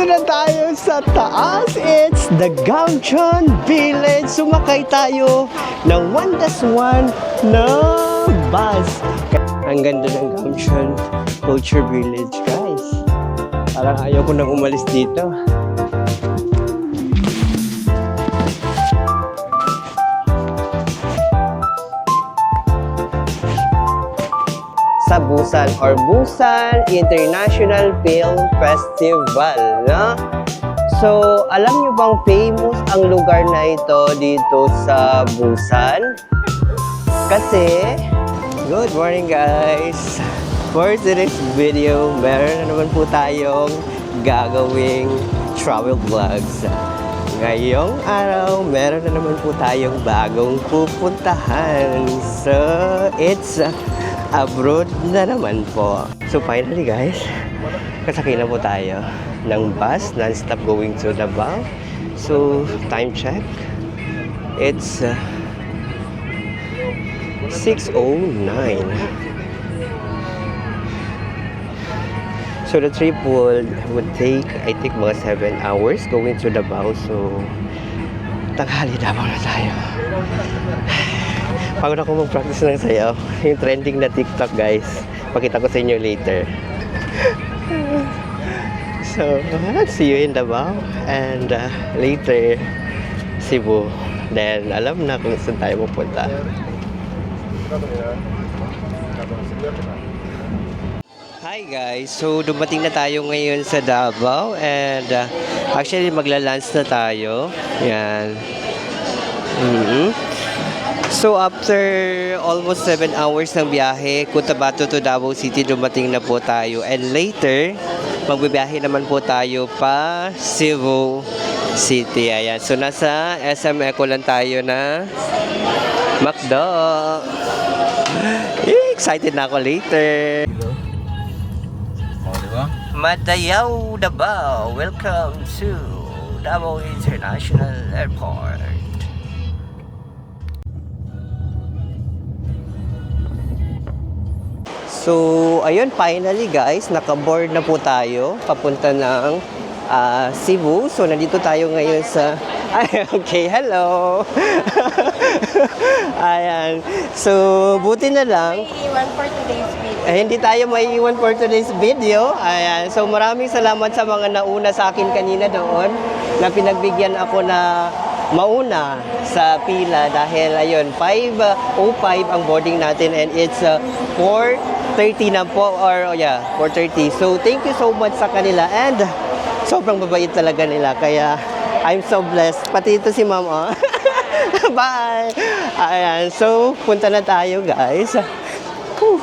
Nandito na tayo sa taas. It's the Gamcheon Village. Sumakay tayo ng 1+1 na bus. Ang ganda ng Gamcheon Culture Village, guys. Parang ayaw ko nang umalis dito. Sa Busan or Busan International Film Festival, no? So, alam nyo bang famous ang lugar na ito dito sa Busan? Kasi, good morning guys! For today's video, meron na naman po tayong gagawing travel vlogs. Ngayong araw, meron na naman po tayong bagong pupuntahan. So, it's abroad na naman po. So finally guys, kasakay na po tayo ng bus non-stop going to Davao. So time check, it's 6:09. So the trip would take, I think, mga 7 hours going to Davao. So tanghali Davao na tayo. Pagod ako mag-practice ng sayaw. Yung trending na TikTok, guys. Pakita ko sa inyo later. So, see you in Davao. And later, Cebu. Then, alam na kung saan tayo pupunta. Hi guys! So, dumating na tayo ngayon sa Davao. And actually, magla-lunch na tayo. Yan. So after almost 7 hours ng biyahe, Cotabato to Davao City, dumating na po tayo. And later, magbibiyahe naman po tayo pa Cebu City. Ayan. So nasa SM Eco lang tayo na McDo. Excited na ako later. Madayaw Davao. Welcome to Davao International Airport. So, ayun, finally guys, naka-board na po tayo papunta ng Cebu. So, nandito tayo ngayon sa... Ay, okay, hello! Ayan. So, buti na lang. Iwan for today's video. Hindi tayo maiiwan for today's video. Ayan. So, maraming salamat sa mga nauna sa akin kanina doon na pinagbigyan ako na mauna sa pila dahil ayun, 5:05 ang boarding natin and it's 4:30 na po or 4:30. So thank you so much sa kanila and sobrang babait talaga nila kaya I'm so blessed. Pati ito si Mama. Bye! Ayan, so punta na tayo guys. Whew.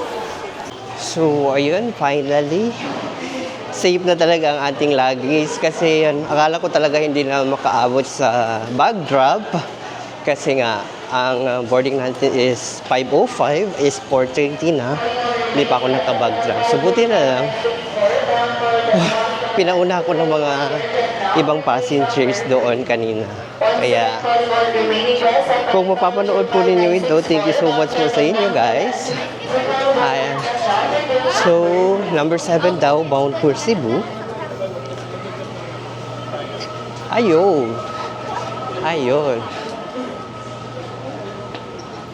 So ayun, finally safe na talaga ang ating luggage kasi yan, akala ko talaga hindi na makaabot sa bag drop kasi nga ang boarding natin is 5:05, is 4:30 na, hindi pa ako naka-bag drop. So buti na lang pinauna ako ng mga ibang passengers doon kanina. Kaya kung mapapanood po ninyo ito, thank you so much po sa inyo guys. Ayan. So, number 7 daw, bound for Cebu. Ayun. Ayun.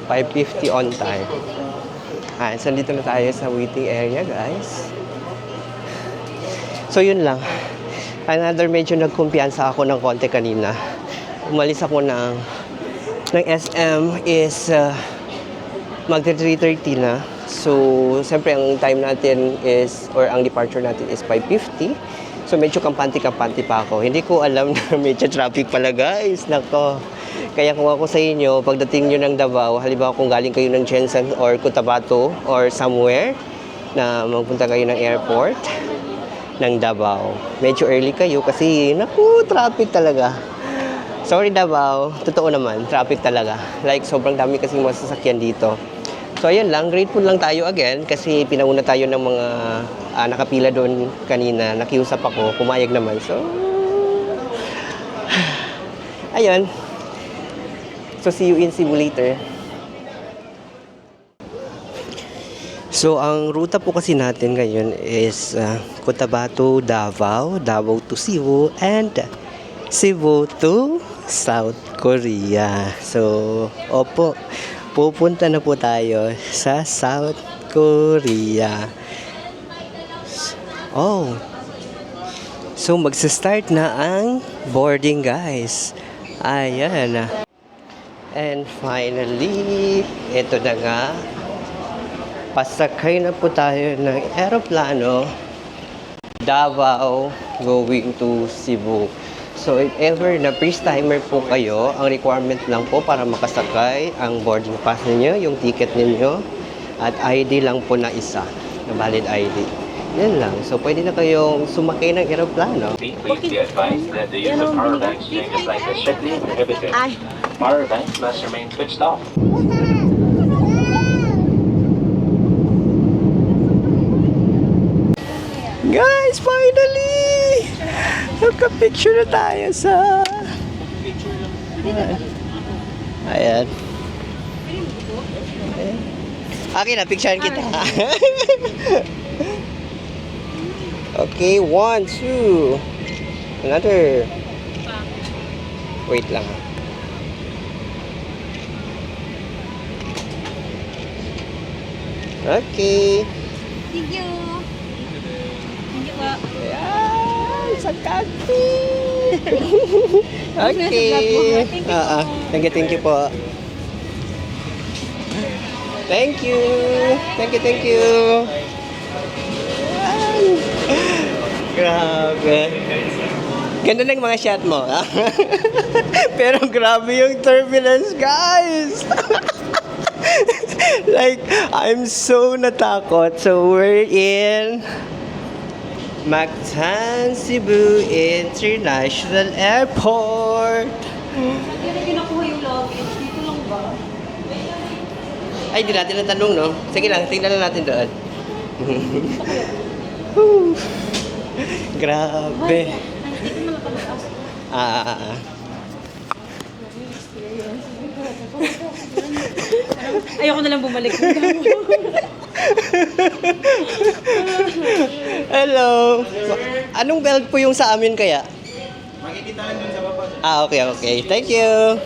5:50 on time. Ayan, so dito na tayo sa waiting area, guys. So, yun lang. Another, medyo nagkumpiyansa ako ng konti kanina. Umalis ako ng SM is magti-3:30 na. So, siyempre ang time natin is, or ang departure natin is 5:50. So, medyo kampante-kampante pa ako. Hindi ko alam na medyo traffic pala guys. Nako. Kaya kung ako sa inyo, pagdating nyo ng Davao, halimbawa kung galing kayo ng Jensen or Cotabato or somewhere na magpunta kayo ng airport ng Davao. Medyo early kayo kasi, naku, traffic talaga. Sorry Davao, totoo naman, traffic talaga. Like, sobrang dami kasi masasakyan dito. So, ayun lang, grateful lang tayo again kasi pinauna tayo ng mga nakapila doon kanina. Nakiusap ako, pumayag naman. So, ayun. So, see you in Cebu later. So, ang ruta po kasi natin ngayon is Cotabato, Davao, Davao to Cebu, and Cebu to South Korea. So, opo, pupunta na po tayo sa South Korea. Oh, so magsa-start na ang boarding, guys. Ayan. And finally, ito na nga. Pasakay na po tayo ng eroplano Davao going to Cebu. So if ever na first timer po kayo, ang requirement lang po para makasakay ang boarding pass ninyo, yung ticket ninyo, at ID lang po na isa, na valid ID. Yan lang. So pwede na kayong sumakay ng eroplano. Please be advised that the use of power banks during the flight is strictly prohibited. Power banks must remain switched off. Guys, finally! Nagka-picture na tayo sa... Ayan. Akin na, picturean kita. Okay, 1, 2. Another. Wait lang. Okay. Thank you. Thank you po. Ayan, sa kaki. Okay. Thank you po. Thank you. Thank you. Ayan. Grabe. Ganda ng mga shot mo. Pero grabe yung turbulence, guys. Like, I'm so natakot. So, we're in Mactan, Cebu International Airport. Hindi kinukuha yung luggage. Dito lang ba? Ay, di natin natanong, no? Sige lang, tingnan lang natin doon. Grabe. Hindi ko naman pag-ask. Ayoko na lang bumalik. Hello. Anong belt po yung sa amin kaya? Makikita lang dun sa baba. Okay. Thank you.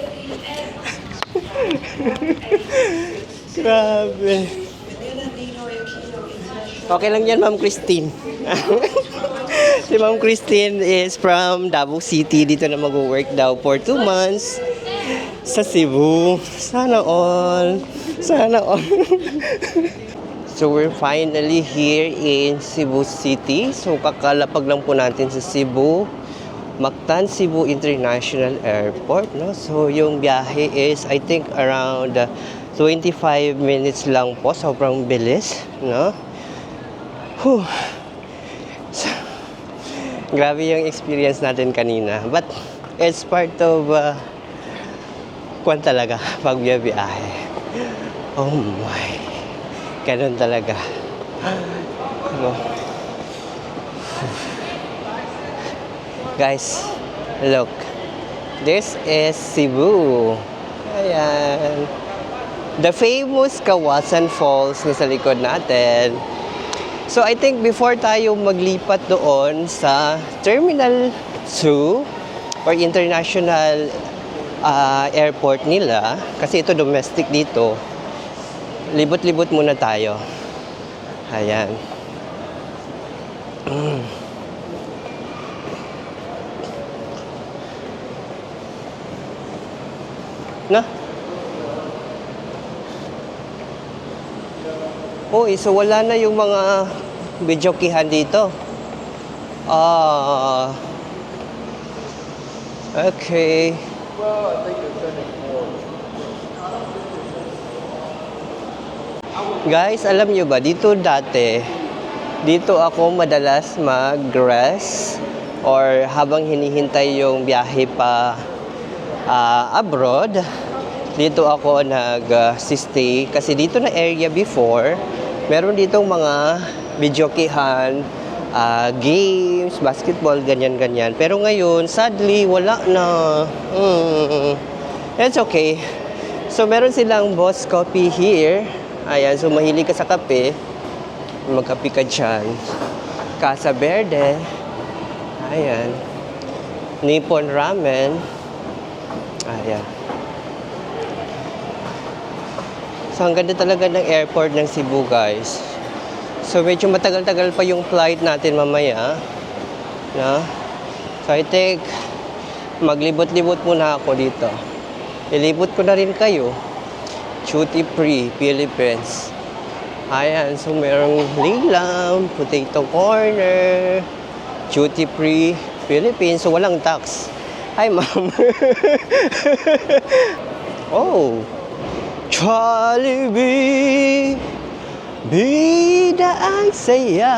Grabe. Okay lang yan, Ma'am Christine. Si Ma'am Christine is from Davao City. Dito na mag-work daw for 2 months sa Cebu. Sana all. So we're finally here in Cebu City. So kakalapag lang po natin sa Cebu. Mactan Cebu International Airport, no? So yung biyahe is I think around 25 minutes lang po. Sobrang bilis, no? Whew. So, grabe yung experience natin kanina. But it's part of kwan talaga pag biyahe. Oh my. Ganun talaga. Ano? Guys, look. This is Cebu. Ayan. The famous Kawasan Falls na sa likod natin. So I think before tayo maglipat doon sa Terminal 2 or international airport nila, kasi ito domestic dito, libot-libot muna tayo. Ayan. Na? So wala na yung mga videokihan dito. Okay. Guys, alam nyo ba, dito ako madalas mag-rest or habang hinihintay yung biyahe pa abroad, dito ako nag-stay kasi dito na area before, meron ditong mga videokihan, games, basketball, ganyan-ganyan. Pero ngayon, sadly, wala na. It's okay. So, meron silang Boss Coffee here. Ayan, so mahilig ka sa kape. Magkape ka dyan. Casa Verde. Ayan. Nippon Ramen. Ayan. So, ang ganda talaga ng airport ng Cebu, guys. So, medyo matagal-tagal pa yung flight natin mamaya. No? So, I think maglibot-libot muna ako dito. Ilibot ko na rin kayo. Duty Free, Philippines. Ayan, so merong Lilam, Potato Corner, Duty Free, Philippines. So, walang tax. Hi, ma'am. Oh, Jollibee, bida ang saya.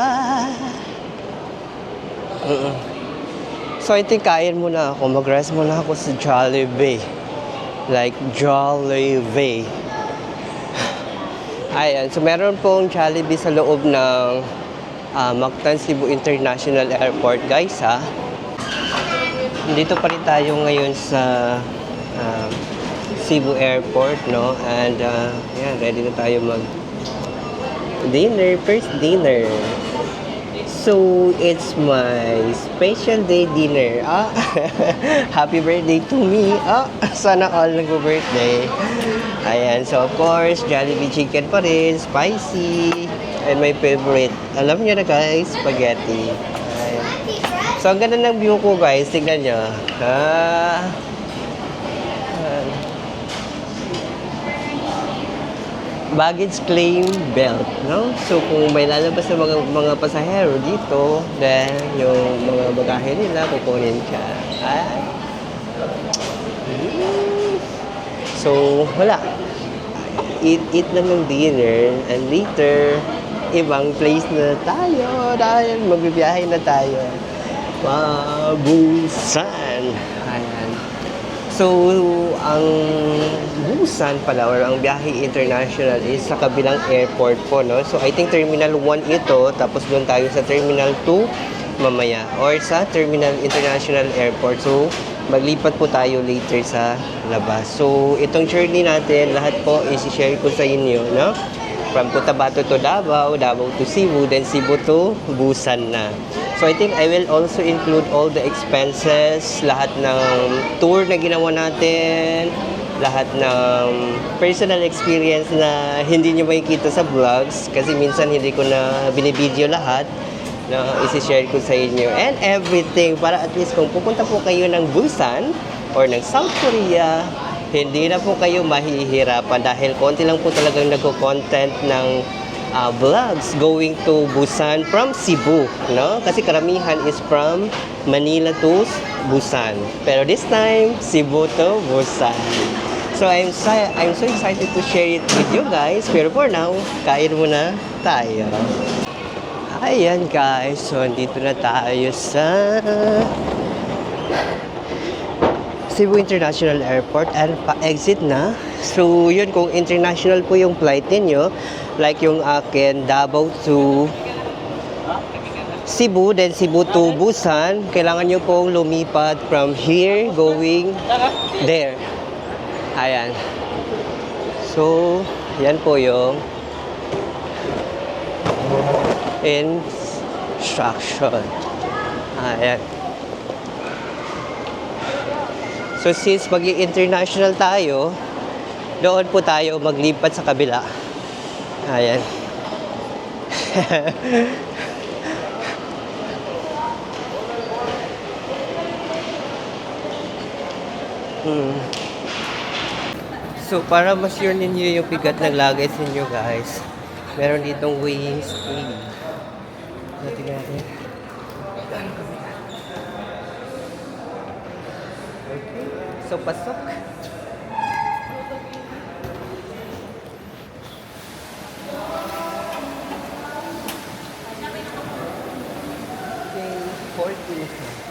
So, I think kain muna ako. Mag-rest muna ako sa Jollibee. Like Jollibee. Ayan, so meron pong Jollibee sa loob ng Mactan Cebu International Airport, guys, ha. Dito pa rin tayo ngayon sa Cebu Airport, no? And, yan, ready na tayo mag-dinner, first dinner. So, it's my special day dinner. Happy birthday to me. Sana all nag-birthday. Ayan, so of course, Jollibee chicken pa rin, spicy. And my favorite, alam niyo na guys, spaghetti. Ayan. So, ang ganda ng view ko guys, tignan nyo. Baggage claim belt, no? So, kung may lalabas na mga pasahero dito, then yung mga bagahe nila, kukunin siya. So, wala. Eat lang ng dinner, and later, ibang place na tayo dahil magbibiyahe na tayo. Busan. Ayan. So, ang Busan pala, or ang biyahe international is sa kabilang airport po, no? So, I think Terminal 1 ito, tapos doon tayo sa Terminal 2 mamaya, or sa Terminal International Airport. So, maglipat po tayo later sa labas. So, itong journey natin, lahat po isi-share ko sa inyo, no? From Cotabato to Davao, Davao to Cebu, then Cebu to Busan na. So, I think I will also include all the expenses, lahat ng tour na ginawa natin, lahat ng personal experience na hindi nyo makikita sa vlogs kasi minsan hindi ko na binibideo lahat na isi-share ko sa inyo and everything para at least kung pupunta po kayo ng Busan or ng South Korea, hindi na po kayo mahihirapan dahil konti lang po talagang nagko-content ng vlogs going to Busan from Cebu, no? Kasi karamihan is from Manila to Busan. Pero this time, Cebu to Busan. So I'm so excited to share it with you guys. Pero for now, kain muna tayo. Ayan guys, so dito na tayo sa Cebu International Airport and pa-exit na. So yun, kung international po yung flight ninyo, like yung akin, Davao to Cebu, then Cebu to Busan, kailangan nyo pong lumipat from here going there. Ayan. So, yan po yung instruction. Ayan. So, since mag-international tayo, doon po tayo maglipat sa kabila. Ayan. So, para mas sure ninyo yung bigat ng luggage ninyo, guys, meron ditong weighing scale. Natin natin. Okay. So, pasok. Okay, 40.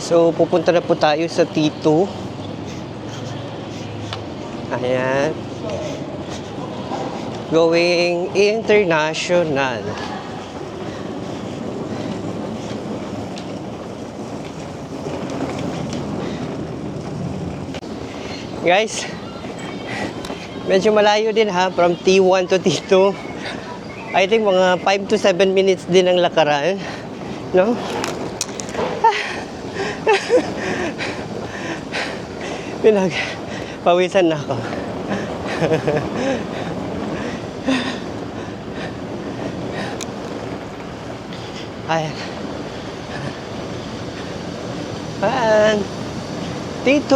So, pupunta na po tayo sa T2. Ayan. Going international. Guys, medyo malayo din ha, from T1 to T2. I think mga 5 to 7 minutes din ang lakaran, no? Pawisan na ako. Ayan. Ayan. T2.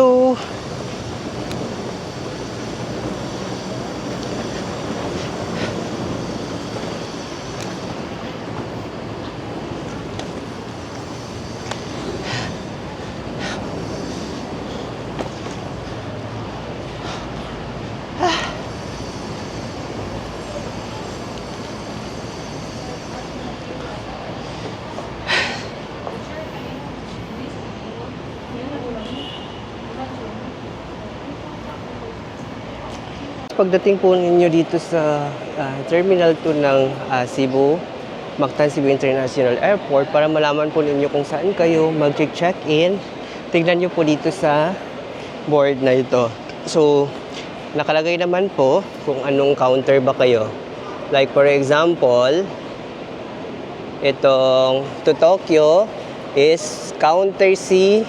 Pagdating po ninyo dito sa Terminal 2 ng Cebu, Mactan Cebu International Airport, para malaman po ninyo kung saan kayo mag-check-in, tignan nyo po dito sa board na ito. So, nakalagay naman po kung anong counter ba kayo. Like for example, itong to Tokyo is counter C.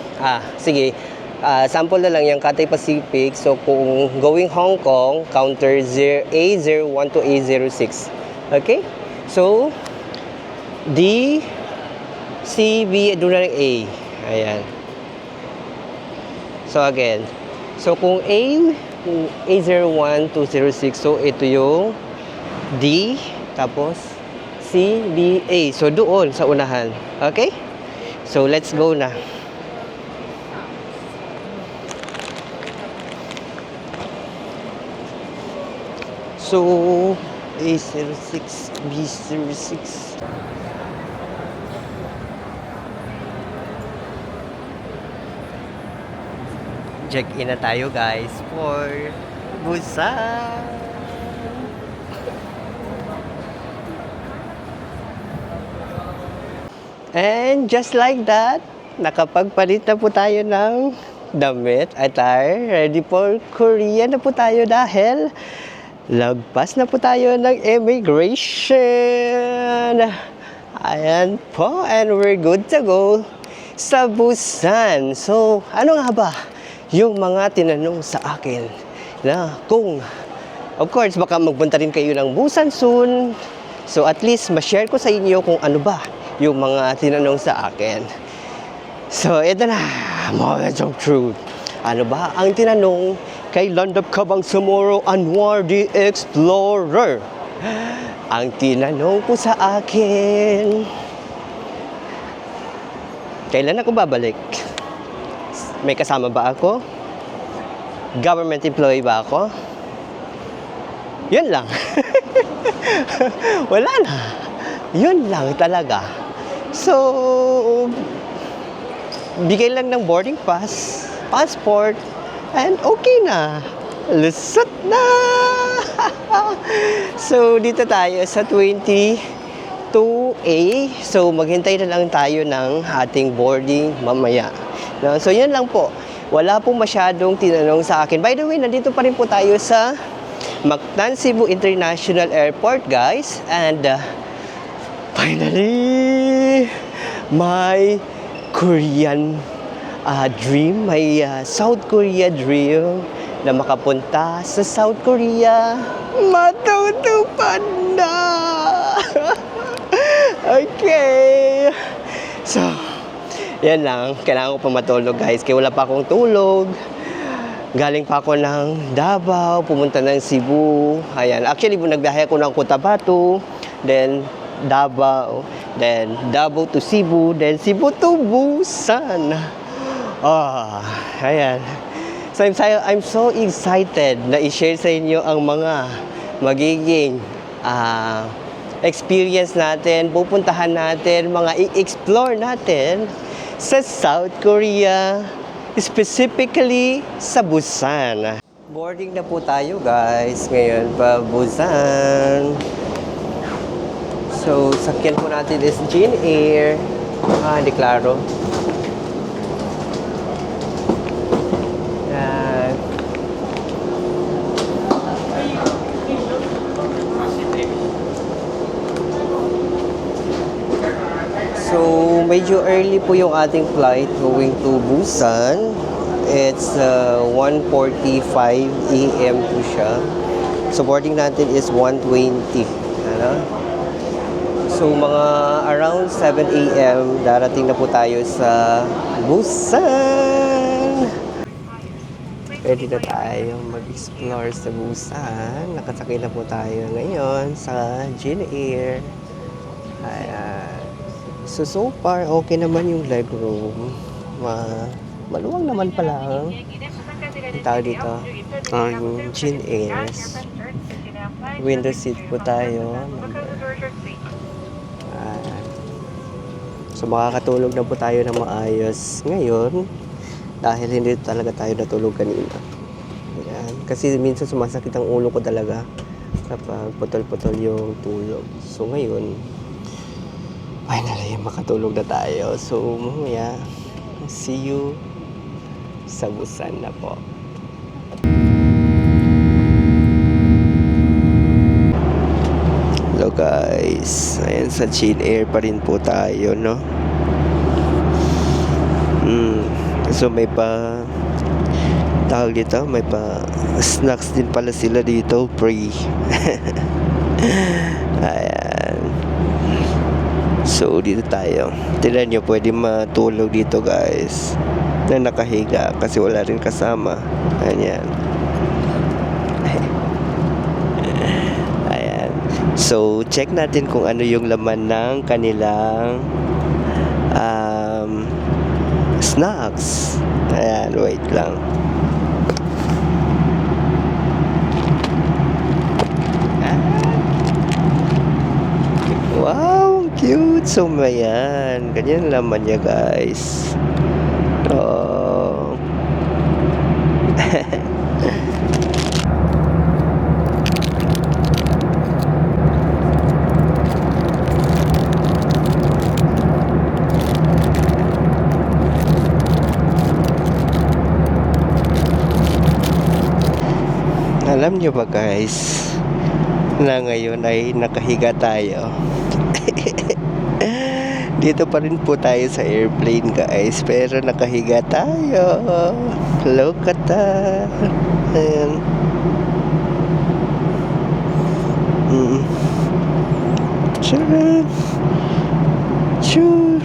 Sige. Sample na lang yung Cathay Pacific. So, kung going Hong Kong, counter A01 to A06. Okay? So, D, C, B, doon na lang A. Ayan. So, again. So, kung A01 to 06, so ito yung D, tapos C, B, A. So, doon sa unahan. Okay? So, let's go na. So, A06, B06. Check-in na tayo guys for Busan. And just like that, nakapagpalit na po tayo ng damit, attire, ready for Korea na po tayo dahil lagpas na po tayo ng immigration. Ayan po, and we're good to go sa Busan. So, ano nga ba yung mga tinanong sa akin na kung, of course, baka magpunta rin kayo ng Busan soon. So, at least, ma-share ko sa inyo kung ano ba yung mga tinanong sa akin. So, ito na, moments of truth. Ano ba ang tinanong kay Landap Kabang Samoro Anwar the Explorer? Ang tinanong po sa akin, kailan ako babalik? May kasama ba ako? Government employee ba ako? Yun lang. Wala na. Yun lang talaga. So, bigay lang ng boarding pass, passport, and okay na. Lusot na! So, dito tayo sa 22A. So, maghintay na lang tayo ng ating boarding mamaya. No? So, yun lang po. Wala pong masyadong tinanong sa akin. By the way, nandito pa rin po tayo sa Mactan Cebu International Airport, guys. And, finally, my Korean dream, may South Korea dream na makapunta sa South Korea, matutupad na! Okay! So, yan lang. Kailangan ko pa matulog guys, kaya wala pa akong tulog. Galing pa ako ng Davao, pumunta ng Cebu. Ayan. Actually, nagbiyahe ako ng Cotabato, then Davao, then Davao to Cebu, then Cebu to Busan. Ayan. So I'm so excited na i-share sa inyo ang mga magiging experience natin, pupuntahan natin, mga i-explore natin sa South Korea, specifically sa Busan. Boarding na po tayo guys. Ngayon pa Busan. So, sakyan po natin is Jin Air. Hindi klaro. Yan. So, medyo early po yung ating flight going to Busan. It's 1:45 a.m. po siya. So, boarding natin is 1:20. Ano? So, mga around 7 a.m. darating na po tayo sa Busan. Ready na tayo mag-explore sa Busan. Nakasakay na po tayo ngayon sa Jin Air. Ayan. So far, okay naman yung legroom. Maluwang naman pala. Ang tawag dito, ang Jin Air. Window seat po tayo. Ayan. So makakatulog na po tayo na maayos ngayon. Dahil hindi talaga tayo natulog kanina. Ayan. Kasi minsan sumasakit ang ulo ko talaga kapag putol-putol yung tulog. So ngayon, finally makatulog na tayo. So mamaya, see you sa Busan na po. Hello guys. Ayan, sa Jin Air pa rin po tayo, no? So may pa tawag dito, may pa snacks din pala sila dito, free. Ayan. So dito tayo. Tignan nyo, pwede matulog dito guys na nakahiga kasi wala rin kasama. Ayan. Ayan. So check natin kung ano yung laman ng kanilang snacks. Ayan, wait lang. Wow, cute. So, mayan. Ganyan laman niya, guys. Oh. Alam niyo ba guys, na ngayon ay nakahiga tayo. Dito pa rin po tayo sa airplane guys, pero nakahiga tayo. Look at that. Ayan. Sure. Sure.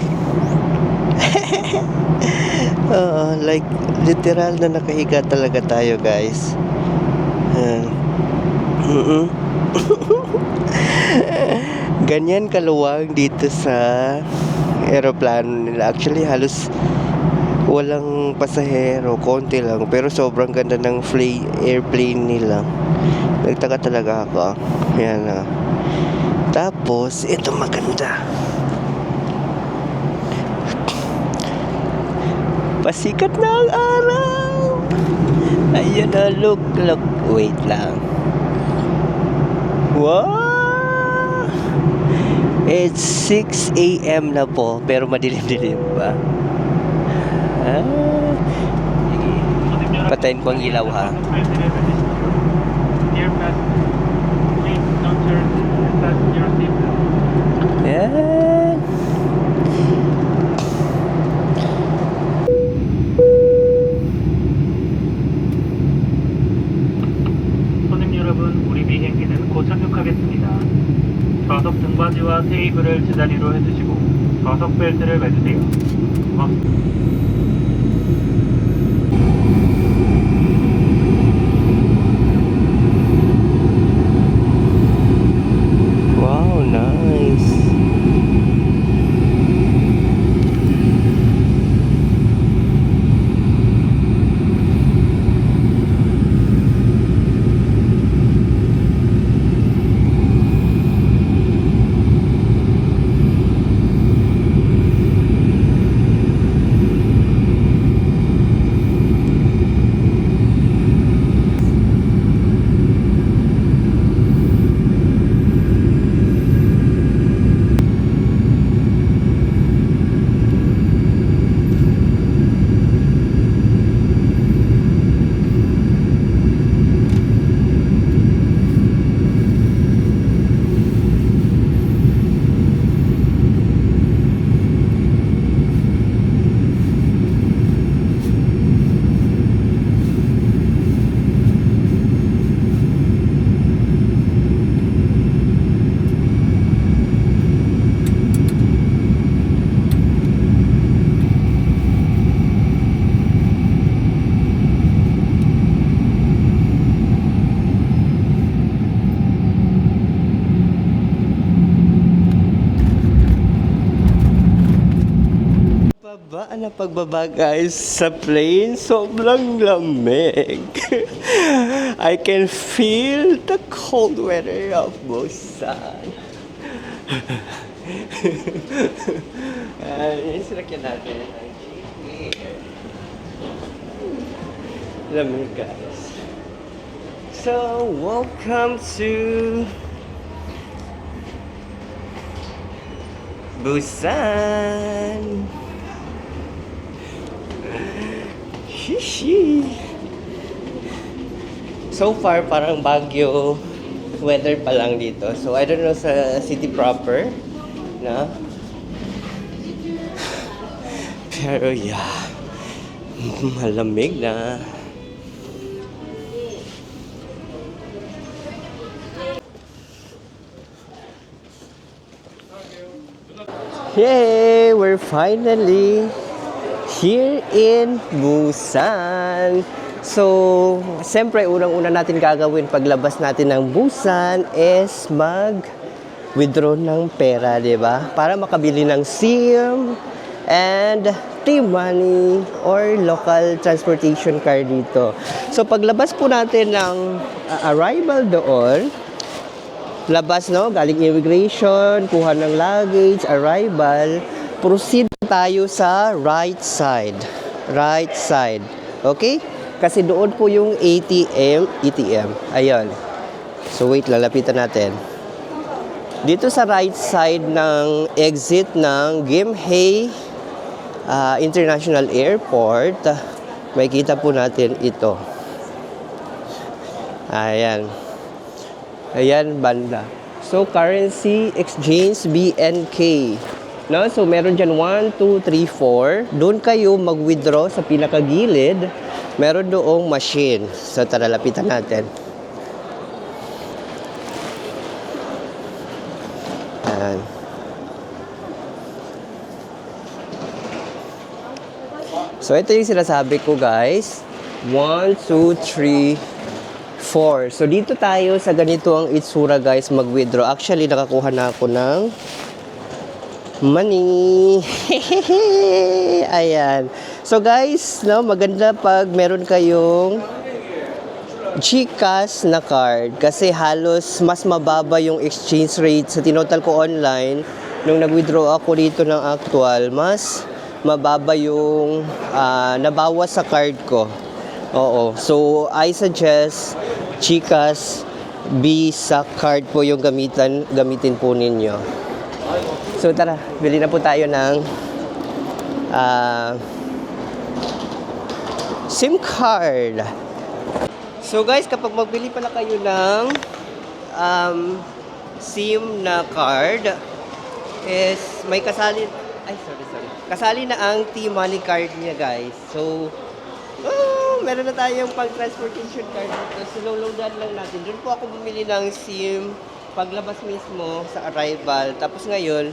Like literal na nakahiga talaga tayo guys. Ganyan kaluwag dito sa aeroplano nila. Actually halos walang pasahero, konti lang, pero sobrang ganda ng airplane nila. Nagtaka talaga ako. Yan na. Tapos ito maganda, pasikat na ang araw. Ayan na, look. Wait lang. Wow! It's 6 a.m. na po, pero madilim-dilim pa. Patayin ko ang ilaw ha. Yan. 우리 비행기는 곧 착륙하겠습니다. 좌석 등받이와 테이블을 제자리로 해주시고 좌석 벨트를 매주세요. Wow, nice. na pagbaba guys sa plane. Sobrang lamig. I can feel the cold weather of Busan. Yan sinakyan natin. Lamig guys. So, welcome to Busan. Shishi. So far, parang Baguio weather pa lang dito. So, I don't know sa city proper. Na? Pero yeah. Malamig na. Yay! We're finally here in Busan. So, siyempre, unang-una natin gagawin paglabas natin ng Busan is mag-withdraw ng pera, di ba? Para makabili ng SIM and T-money or local transportation card dito. So, paglabas po natin ng arrival doon, labas, no? Galing immigration, kuha ng luggage, arrival, proceed tayo sa right side. Right side. Okay? Kasi doon po yung ATM. Ayun. So, wait, lalapitan natin. Dito sa right side ng exit ng Gimhae International Airport, may kita po natin ito. Ayan. Ayan, banda. So, currency exchange BNK. No? So, meron dyan 1, 2, 3, 4. Doon kayo mag-withdraw sa pinakagilid. Meron doong machine. So, tara, lapitan natin. Ayan. So, ito yung sinasabi ko, guys. 1, 2, 3, 4. So, dito tayo sa ganito ang itsura, guys, mag-withdraw. Actually, nakakuha na ako ng money. Ayan. So, guys, no, maganda pag meron kayong GCash na card kasi halos mas mababa yung exchange rate sa tinotal ko online. Nung nag-withdraw ako dito ng actual, mas mababa yung nabawas sa card ko. Oo. So, I suggest GCash Visa card po yung gamitin po ninyo. So, tara. Bili na po tayo ng SIM card. So, guys, kapag magbili pala kayo ng SIM na card, is may kasali... Ay, sorry. Kasali na ang T-money card niya, guys. So, meron na tayong pang-transportation card dito. So, loadan lang natin. Doon po ako bumili ng SIM paglabas mismo sa arrival. Tapos ngayon,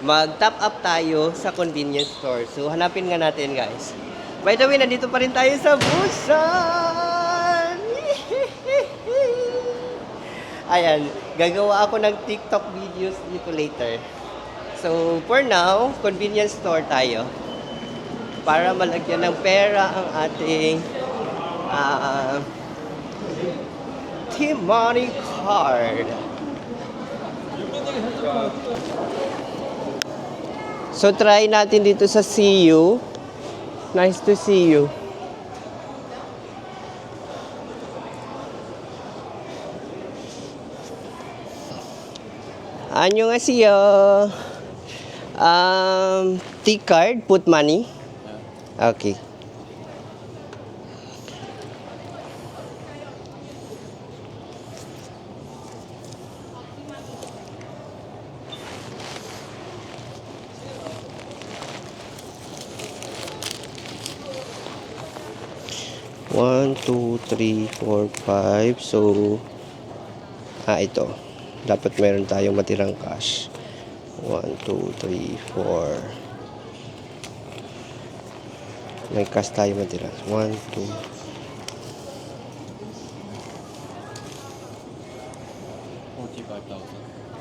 mag-top up tayo sa convenience store. So, hanapin nga natin, guys. By the way, nandito pa rin tayo sa Busan! Ayan, gagawa ako ng TikTok videos dito later. So, for now, convenience store tayo. Para malagyan ng pera ang ating T-money card. So, try natin dito sa CU. Nice to see you. Annyeonghaseyo. T-card, put money. Okay. One, two, three, four, five. So, ito. Dapat meron tayong matirang cash. 1, 2, 3, 4. May cash tayo matira. 1, 2.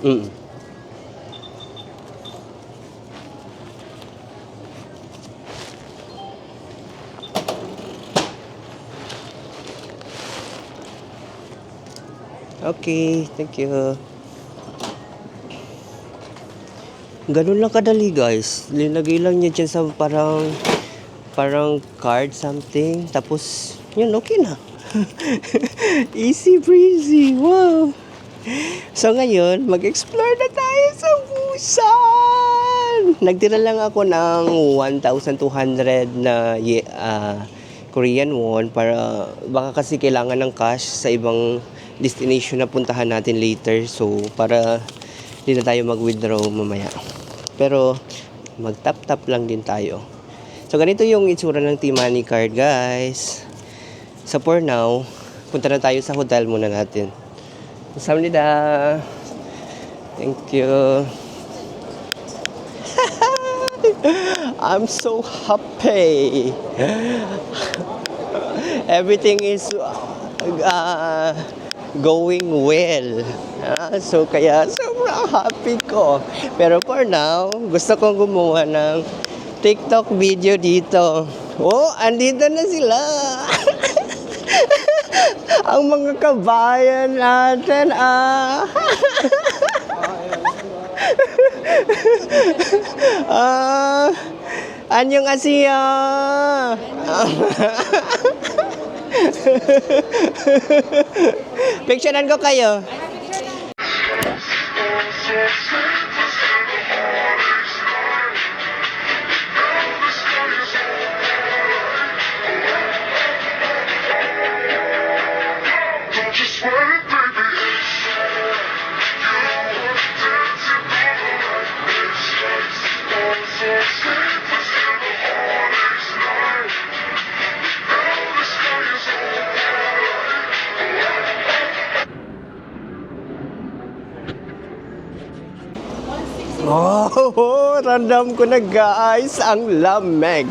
45,000. Okay, thank you. Ganun lang kadali guys. Linagay lang niya dyan sa parang card something. Tapos, yun, okay na. Easy breezy. Wow. So ngayon, mag-explore na tayo sa Busan. Nagtira lang ako ng 1,200 na Korean won para baka kasi kailangan ng cash sa ibang destination na puntahan natin later. So para hindi na tayo mag-withdraw mamaya. Pero mag-tap-tap lang din tayo. So ganito yung itsura ng T-Money card guys. So for now, punta na tayo sa hotel muna natin. 감사합니다. Thank you. I'm so happy. Everything is going well. So kaya sobrang happy ko. Pero for now, gusto kong gumawa ng TikTok video dito. Oh, andito na sila. Ang mga kabayan natin, 안녕하세요. Picturean ko kayo. Oh, random ko na guys ang lamig.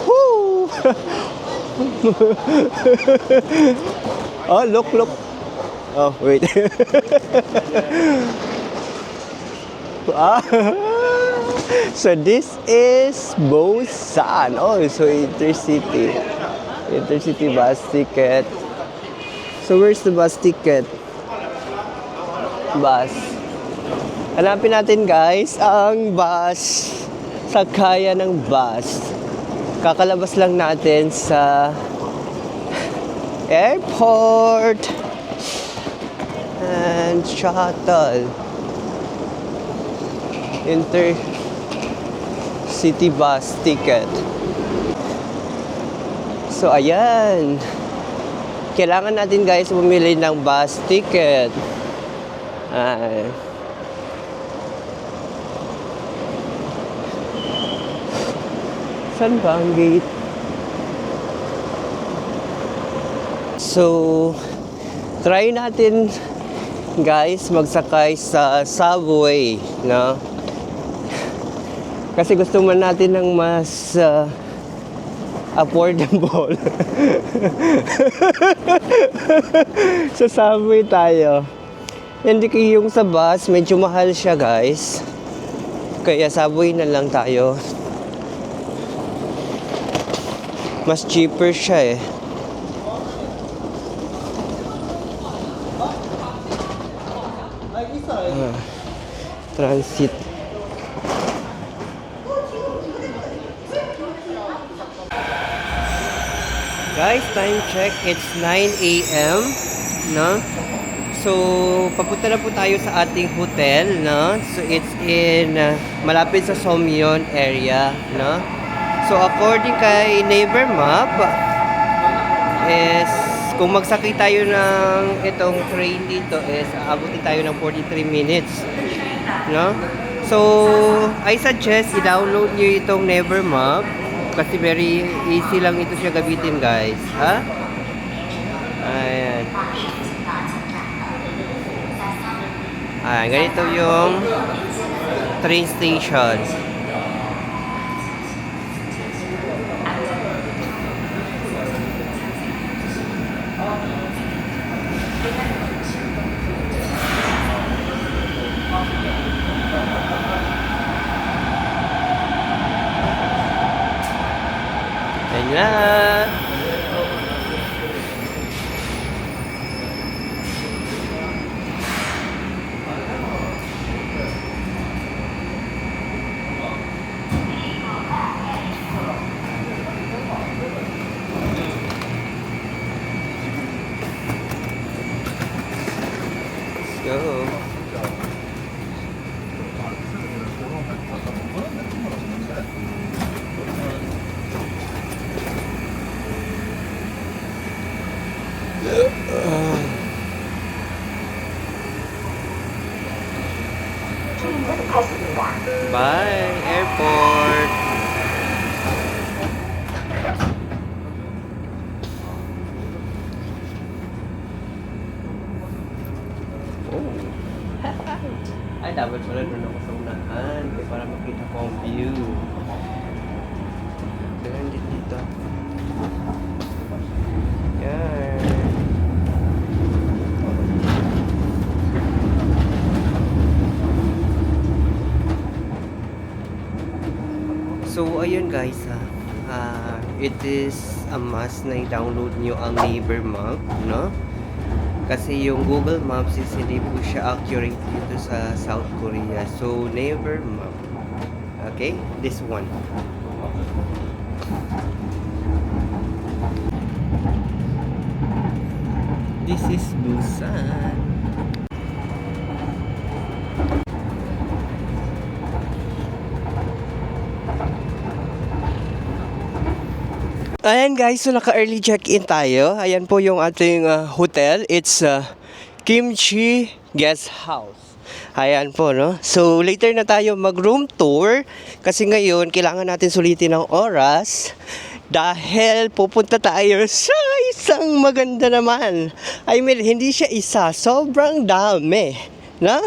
Woo! Oh, look. Oh, wait. So this is Busan. Oh, so Intercity bus ticket. So where's the bus ticket? Bus. Hanapin natin guys ang bus. Sakaya ng bus. Kakalabas lang natin sa airport and shuttle. Intercity bus ticket. So ayan. Kailangan natin guys bumili ng bus ticket. Saan ba ang gate? So, try natin guys magsakay sa subway, no? Kasi gusto man natin ng mas affordable. Sa subway tayo. Hindi yung sa bus, medyo mahal siya guys. Kaya subway na lang tayo. Mas cheaper siya eh. Transit. Guys, time check. It's 9 a.m. No? So, papunta na po tayo sa ating hotel, no? So, it's in malapit sa Somyeon area, no? So, according kay Naver Map, is kung magsakay tayo ng itong train dito is aabutin tayo ng 43 minutes, no? So, I suggest i-download niyo itong Naver Map kasi very easy lang ito siya gamitin, guys, ha? Ayan. Ganito yung train station. Ayan na. go. Bye, airport. Oh. Ay, dapat pala doon ako sa unahan para makita ko ang view. Ganun din dito. Yan. So, ayun guys, it is a must na i-download nyo ang Naver Map, no? Kasi yung Google Maps is hindi po siya accurate dito sa South Korea. So, Naver Map. Okay? This one. This is Busan. Ayan guys, so naka-early check-in tayo. Ayan po yung ating hotel. It's Kimchi Guest House. Ayan po, no? So later na tayo mag-room tour kasi ngayon kailangan natin sulitin ng oras dahil pupunta tayo sa isang maganda naman. I mean, hindi siya isa, sobrang dami. Na?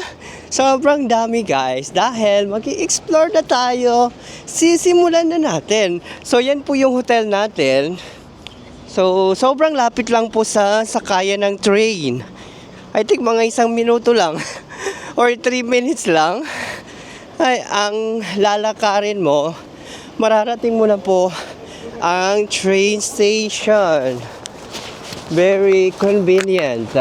Sobrang dami guys dahil mag-i-explore na tayo. Sisimulan na natin. So yan po yung hotel natin. So sobrang lapit lang po sa sakayan ng train. I think mga 1 minuto lang or 3 minutes lang ay ang lalakarin mo. Mararating mo na po ang train station. Very convenient.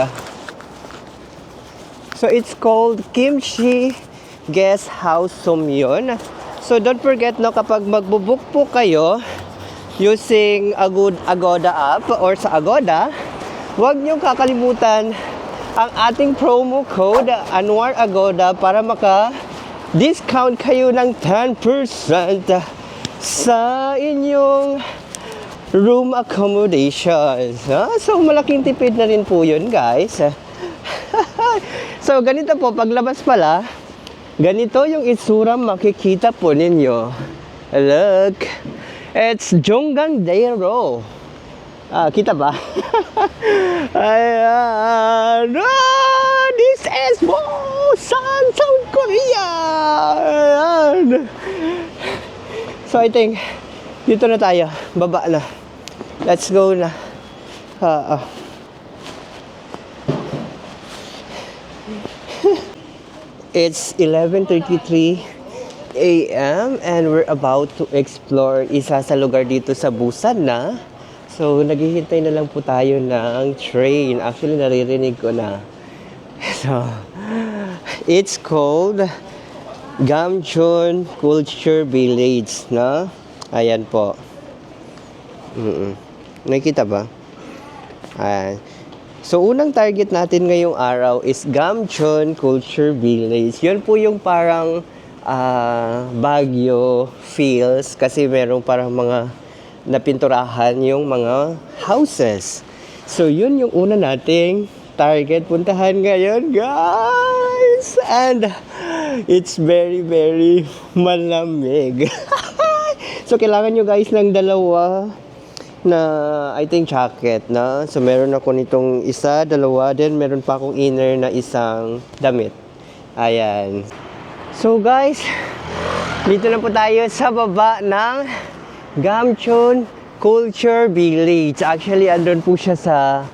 So it's called Kimchi Guest House Somyeon. So don't forget no, kapag magbo-book po kayo using Agoda app or sa Agoda, huwag niyong kakalimutan ang ating promo code Anwar Agoda para maka-discount kayo ng 10% sa inyong room accommodations. So malaking tipid na rin po yun guys. So ganito po, paglabas pala, ganito yung itsura makikita po ninyo. Look, it's Jonggang-daero. Kita ba? Ayan. This is Busan, South Korea. Ayan. So I think, dito na tayo. Baba na. Let's go na. It's 11:33 a.m. and we're about to explore isa sa lugar dito sa Busan na. So, naghihintay na lang po tayo ng train. Actually, naririnig ko na. So, it's called Gamcheon Culture Village, no? Ayan po. Nakikita ba? Ayan. So, unang target natin ngayong araw is Gamcheon Culture Village. Yun po yung parang Baguio feels kasi merong parang mga napinturahan yung mga houses. So, yun yung una nating target puntahan ngayon, guys! And it's very, very malamig. So, kailangan nyo guys ng dalawa na I think jacket na. So meron ako nitong isa, dalawa, then meron pa akong inner na isang damit. Ayan. So guys, dito na po tayo sa baba ng Gamcheon Culture Village. Actually, andun po siya sa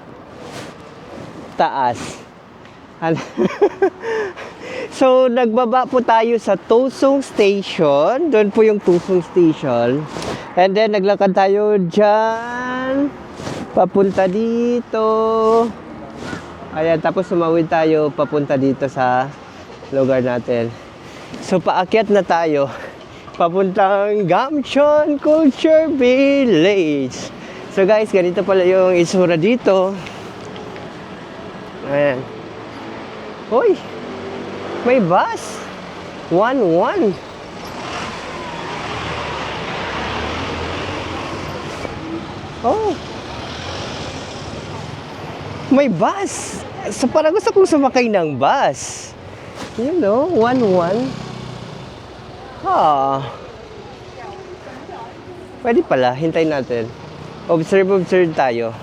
taas. So nagbaba po tayo sa Tusung Station. Doon po yung Tusung Station. And then, naglakad tayo dyan. Papunta dito. Ayan, tapos sumawid tayo papunta dito sa lugar natin. So, paakyat na tayo. Papuntang Gamcheon Culture Village. So, guys, ganito pala yung itsura dito. Ayan. Hoy! May bus! 1-1. Oh! May bus! So parang gusto kong sumakay ng bus. You know, 1-1. Pwede pala, hintayin natin. Observe tayo.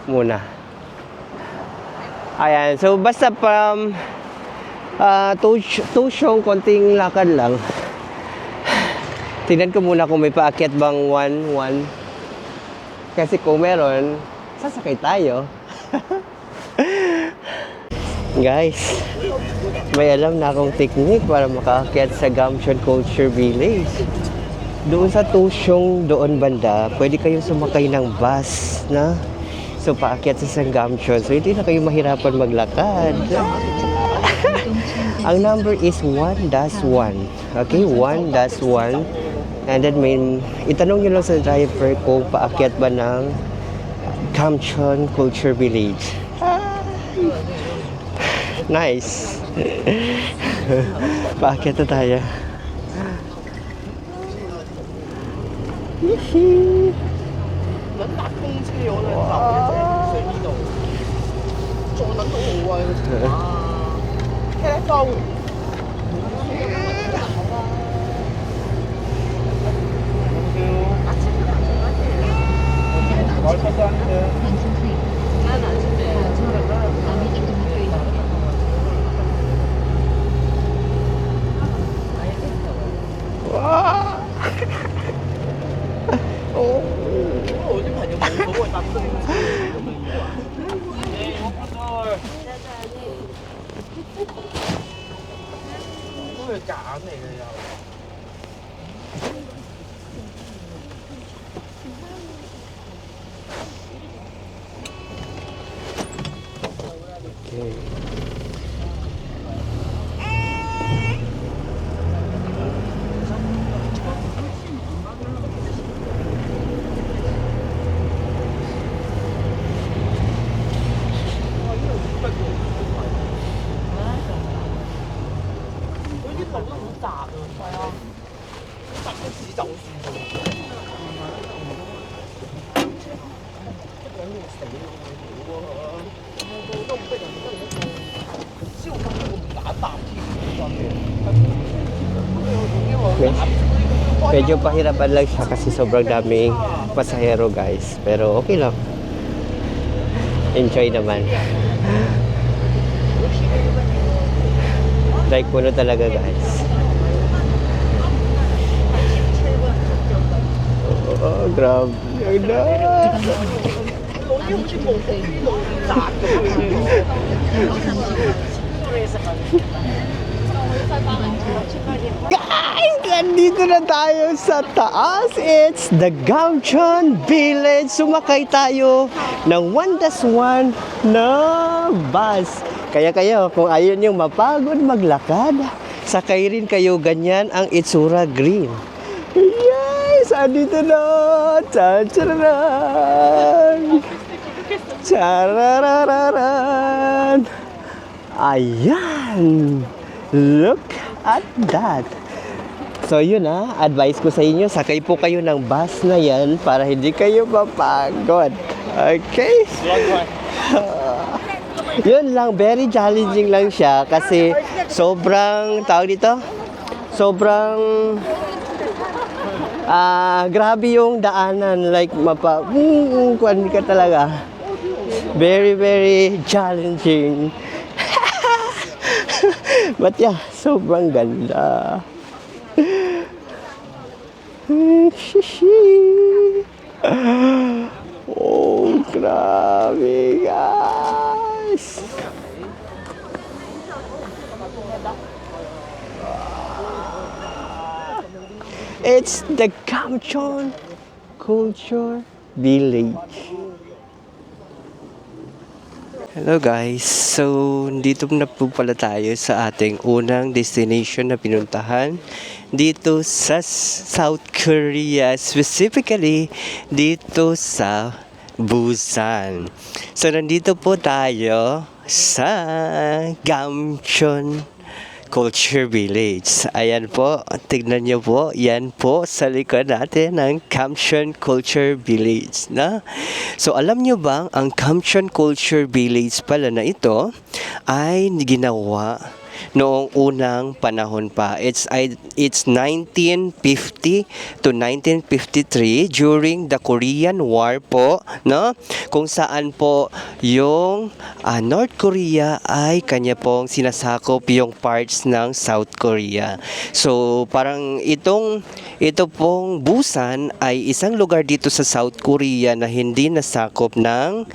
Muna. Ayan, so basta from Tusyong, konting lakad lang. Tingnan ko muna kung may paakyat bang 1-1. Kasi kung meron, sasakay tayo. Guys, may alam na akong technique para makaakyat sa Gamcheon Culture Village. Doon sa Tusyong doon banda, pwede kayong sumakay ng bus na so paakyat sa Gamcheon. So hindi na kayo mahirapan maglakad. Ang number is 1-1. Okay, 1-1. And then itanong nyo lang sa driver kung paakyat ba ng Gamcheon Culture Village. Nice. Paakyat na tayo. Okay. Medyo pahirapan lang siya kasi sobrang daming pasahero guys. Pero okay lang. Enjoy naman. Like puno talaga guys. Oh, grabe. Guys, nandito na tayo sa taas. It's the Gamcheon Village. Sumakay tayo ng 1-1 na bus. Kaya kayo, kung ayaw niyong mapagod maglakad, sakay rin kayo, ganyan ang itsura green. Yes! Andito na! Tachararan! Charararan! Ayan! Look at that! So yun advice ko sa inyo, sakay po kayo ng bus na yan para hindi kayo mapagod. Okay? Yun lang, very challenging lang siya kasi sobrang, tawag dito, sobrang grabe yung daanan, like kuwan ka talaga. Very, very challenging. But yeah, sobrang ganda. Oh, grabe guys. It's the Gamcheon Culture Village. Hello guys, so dito na po pala tayo sa ating unang destination na pinuntahan dito sa South Korea, specifically dito sa Busan. So nandito po tayo sa Gamcheon Culture Village. Ayan po, tignan nyo po, yan po sa likod natin ng Gamcheon Culture Village. Na? So alam nyo bang ang Gamcheon Culture Village pala na ito ay ginawa noong unang panahon pa. It's 1950 to 1953 during the Korean War po, no? Kung saan po yung North Korea ay kanya pong sinasakop yung parts ng South Korea. So parang ito pong Busan ay isang lugar dito sa South Korea na hindi nasakop ng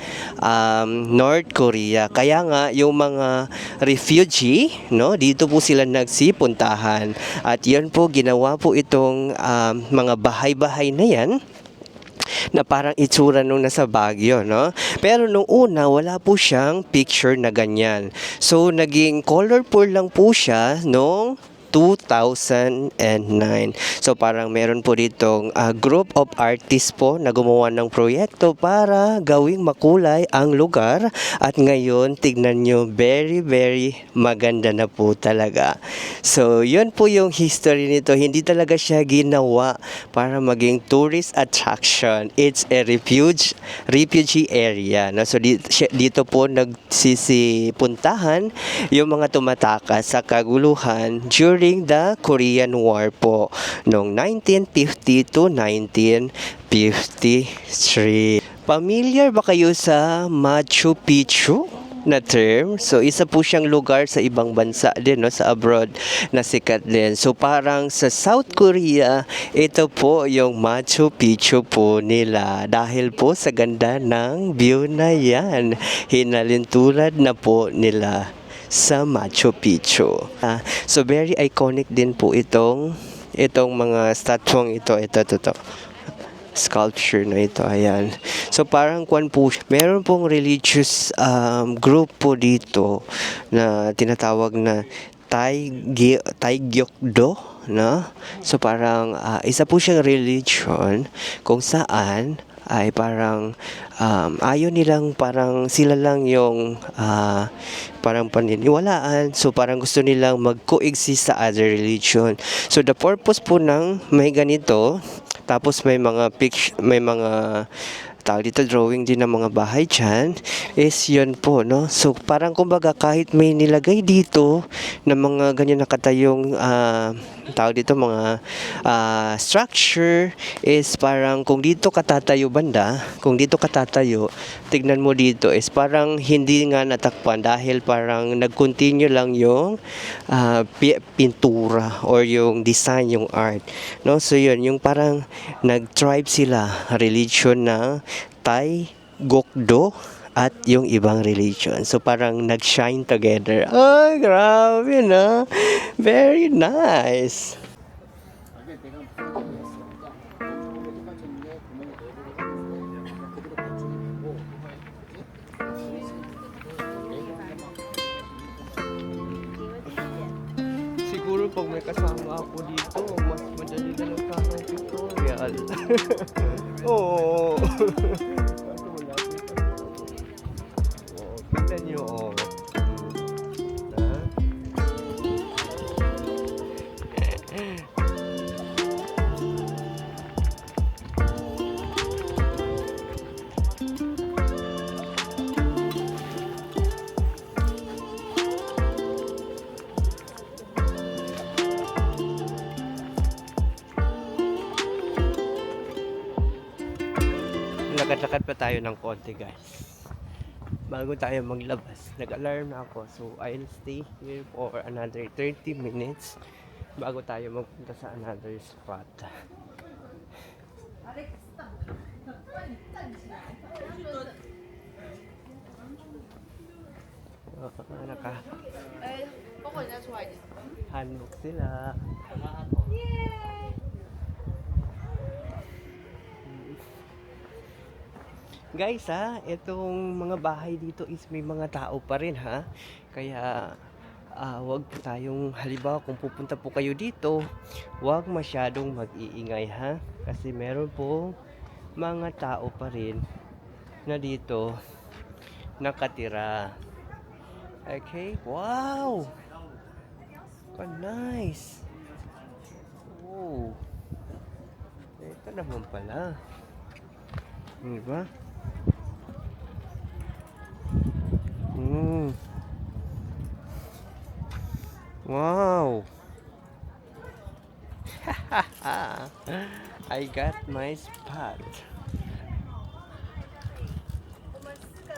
North Korea. Kaya nga yung mga refugee, no, dito po sila nagsipuntahan. At yan po, ginawa po itong mga bahay-bahay na yan na parang itsura nung nasa Baguio, no? Pero nung una, wala po siyang picture na ganyan. So, naging colorful lang po siya nung 2009. So parang meron po ditong group of artists po na gumawa ng proyekto para gawing makulay ang lugar, at ngayon tignan nyo, very very maganda na po talaga. So yun po yung history nito. Hindi talaga siya ginawa para maging tourist attraction. It's a refugee area, no? So dito po nagsisipuntahan yung mga tumatakas sa kaguluhan during the Korean War po noong 1950 to 1953. Familiar ba kayo sa Machu Picchu na term? So isa po siyang lugar sa ibang bansa din, no, sa abroad na sikat din. So parang sa South Korea, ito po yung Machu Picchu po nila dahil po sa ganda ng view na yan. Hinalintulad na po nila sa Machu Picchu. So very iconic din po itong mga statuang ito. Sculpture na ito, ayan. So parang kwan po, meron pong religious group po dito na tinatawag na Taegyokdo, no? So parang isa po siyang religion kung saan ay parang ayaw nilang, parang sila lang yung parang paniniwalaan. So parang gusto nilang mag-coexist sa other religion. So the purpose po ng may ganito, tapos may mga tawag dito, drawing din ng mga bahay dyan, is yun po, no? So parang kumbaga kahit may nilagay dito na mga ganyan nakatayong tawag dito, mga structure, is parang kung dito katatayo banda, kung dito katatayo, tignan mo dito, is parang hindi nga natakpan dahil parang nag-continue lang yung pintura or yung design, yung art, no? So yun, yung parang nag-tribe sila, religion na Taegyokdo at yung ibang religion. So parang nag-shine together. Ay, grabe na. Very nice. Siguro pag may kasama ako dito, mas madali na lang sa aking tutorial. Oo. Tignan nyo, oh. Lakad-lakad pa tayo ng konti, guys. Bago tayo maglabas, nag-alarm na ako. So, I'll stay here for another 30 minutes bago tayo magpunta sa another spot. Handbook sila. Guys, itong mga bahay dito is may mga tao pa rin, ha. Kaya wag po tayong, halimbawa kung pupunta po kayo dito, wag masyadong mag-iingay, ha, kasi meron po mga tao pa rin na dito nakatira. Okay, wow! Oh, nice! Oh, ito naman pala. Diba? Mm. Wow! I got my spot.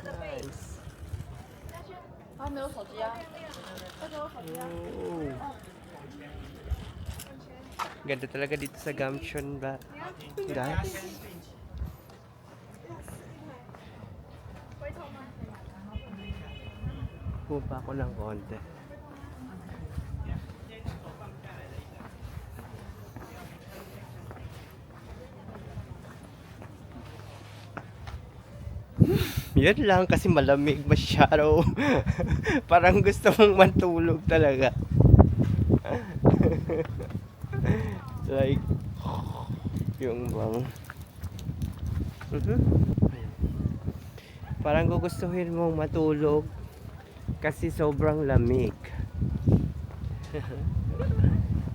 Nice. 他没有手机啊，他给我手机啊。 Oh. Ganda talaga dito sa Gamcheon ba, guys? Pupa ako ng konti. Yan lang kasi malamig masyado. Parang gusto mong matulog talaga. Like yung bang parang gugustuhin mong matulog kasi sobrang lamig.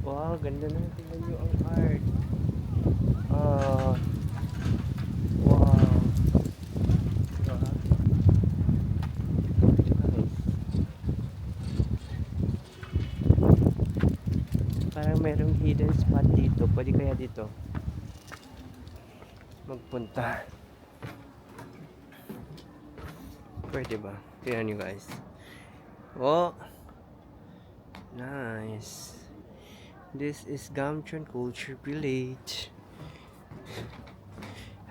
Wow, ganda na. Tingnan nyo ang art. Wow. Parang merong hidden spot dito. Pwede kaya dito magpunta. Pwede ba? Tingnan nyo guys. Oh, nice. This is Gamcheon Culture Village.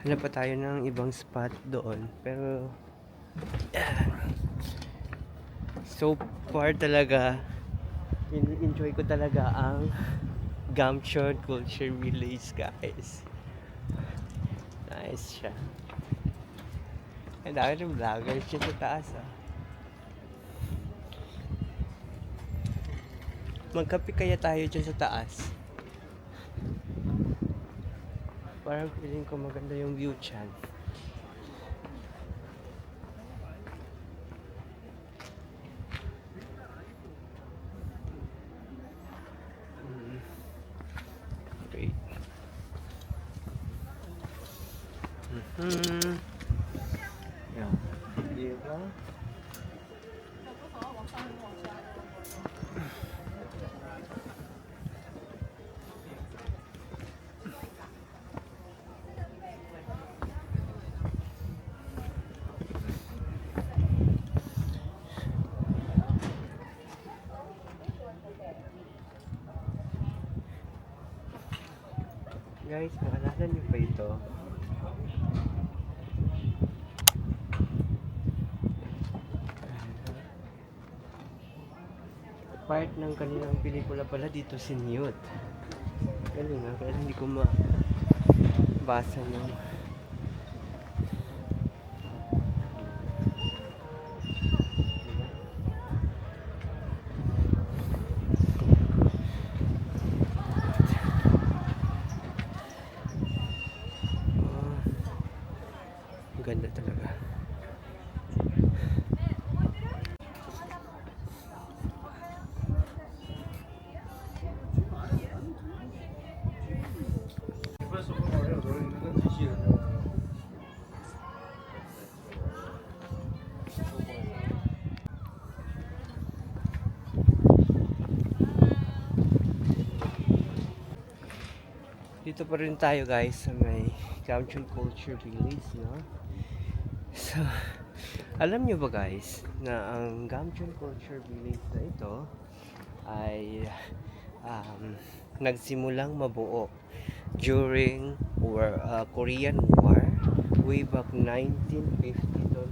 Hanap pa tayo ng ibang spot doon. Pero so far talaga enjoy ko talaga ang Gamcheon Culture Village, guys. Nice siya. Ang dami ng vloggers siya sa taas, ah. Magkape kaya tayo dyan sa taas. Parang feeling ko maganda yung view dyan. Wait. Yeah. Diba? Guys, maalala niyo ba ito? Part ng kanilang pelikula pala dito si Newt. Galing nga, kaya hindi ko mabasa ng ganda talaga. Dito pa rin tayo guys sa may Gamcheon Culture Village, no? So, alam nyo ba guys na ang Gamcheon Culture Village na ito ay nagsimulang mabuo during Korean War way back 1950 to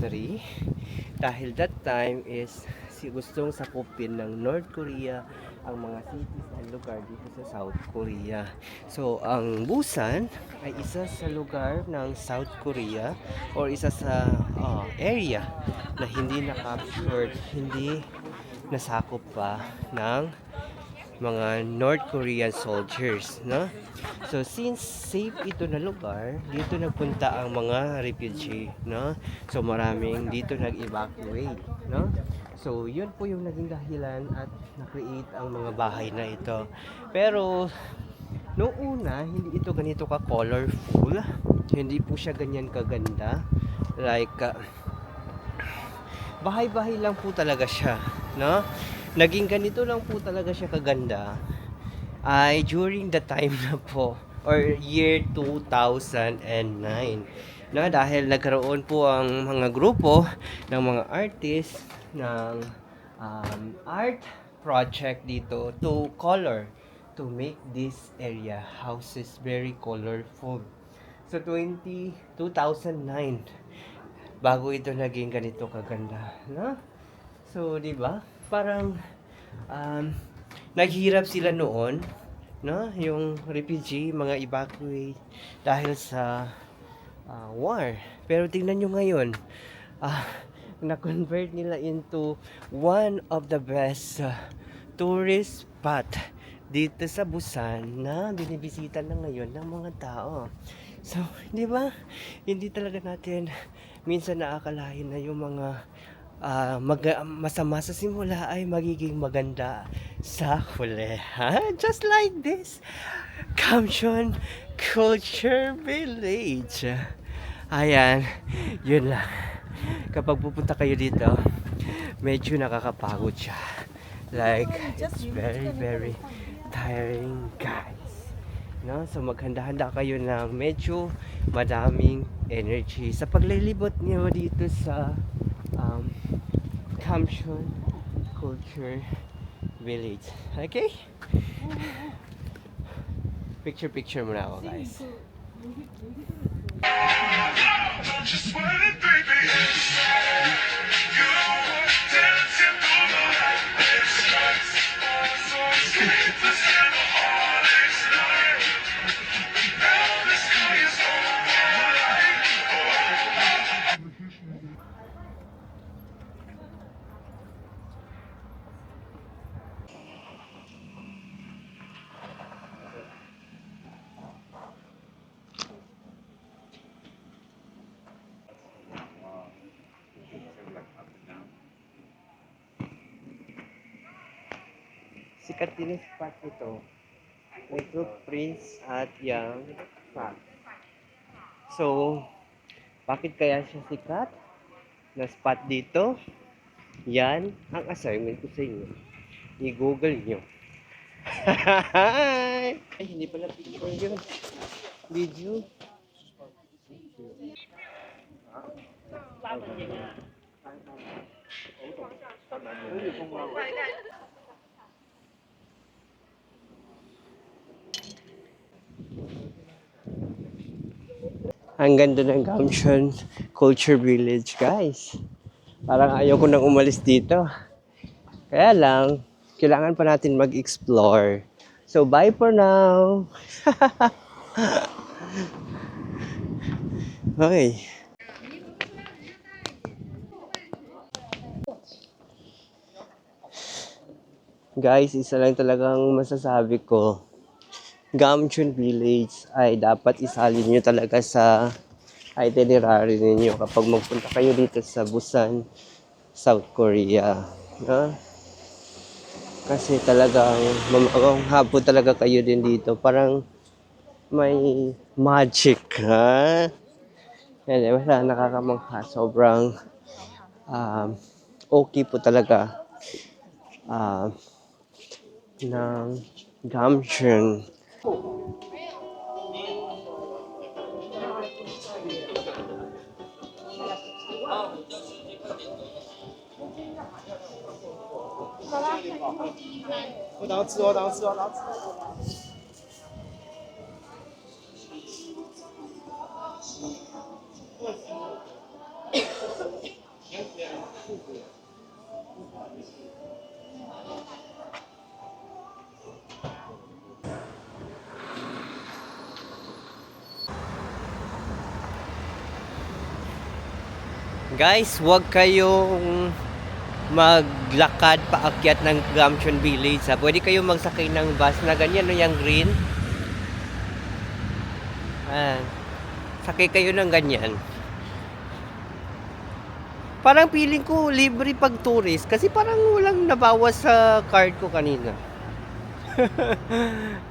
1953 dahil that time is gustong sakupin ng North Korea ang mga cities and lugar dito sa South Korea. So, ang Busan ay isa sa lugar ng South Korea or isa sa area na hindi na-captured, hindi nasakop pa ng mga North Korean soldiers, no? So since safe ito na lugar, dito nagpunta ang mga refugee, no? So maraming dito nag-evacuate, no? So yun po yung naging dahilan at na-create ang mga bahay na ito. Pero noong una, hindi ito ganito ka-colorful. Hindi po siya ganyan kaganda. Like bahay-bahay lang po talaga siya, no? Naging ganito lang po talaga siya kaganda ay during the time na po or year 2009 na dahil nagkaroon po ang mga grupo ng mga artist ng art project dito to color to make this area houses very colorful. So 2009 bago ito naging ganito kaganda, no? So, di ba? Parang naghirap sila noon, no? Yung refugee, mga evacuate dahil sa war. Pero tingnan nyo ngayon, na-convert nila into one of the best tourist spot dito sa Busan na binibisita na ngayon ng mga tao. So, di ba? Hindi talaga natin minsan naakalain na yung mga masama sa simula ay magiging maganda sa huli. Ha? Just like this. Kamshon Culture Village. Ayan. Yun lang. Kapag pupunta kayo dito, medyo nakakapagod siya. Like, it's very, very tiring, guys. No? So maghanda-handa kayo ng medyo madaming energy sa paglilibot niyo dito sa Kamshon Culture Village. Okay? Picture muna ako, guys. Just what a baby is. You dancing through the lightless nights. So sleepless in the hardest night. Now the sky is overlight. Sikat din yung spot ito. May footprints at yung spot. So, bakit kaya siya sikat na spot dito? Yan ang assignment ko sa inyo. I-google nyo. Ay, hindi pala picture yun. Video. Ang ganda ng Kamshon Culture Village, guys. Parang ayaw ko nang umalis dito. Kaya lang, kailangan pa natin mag-explore. So, bye for now. Okay. Guys, isa lang talagang masasabi ko. Kamshon Village ay dapat isalin nyo talaga sa itinerary ninyo kapag magpunta kayo dito sa Busan, South Korea. No? Kasi talagang mamagong hapon talaga kayo din dito. Parang may magic, ha? Yan, wala, nakakamangha. Sobrang okay po talaga ng Kamshon. Guys, huwag kayong maglakad paakyat ng Gamcheon Village. Ha? Pwede kayo magsakay ng bus na ganyan, no, yung green. Sakay kayo ng ganyan. Parang feeling ko libre pag tourist kasi parang walang nabawas sa card ko kanina.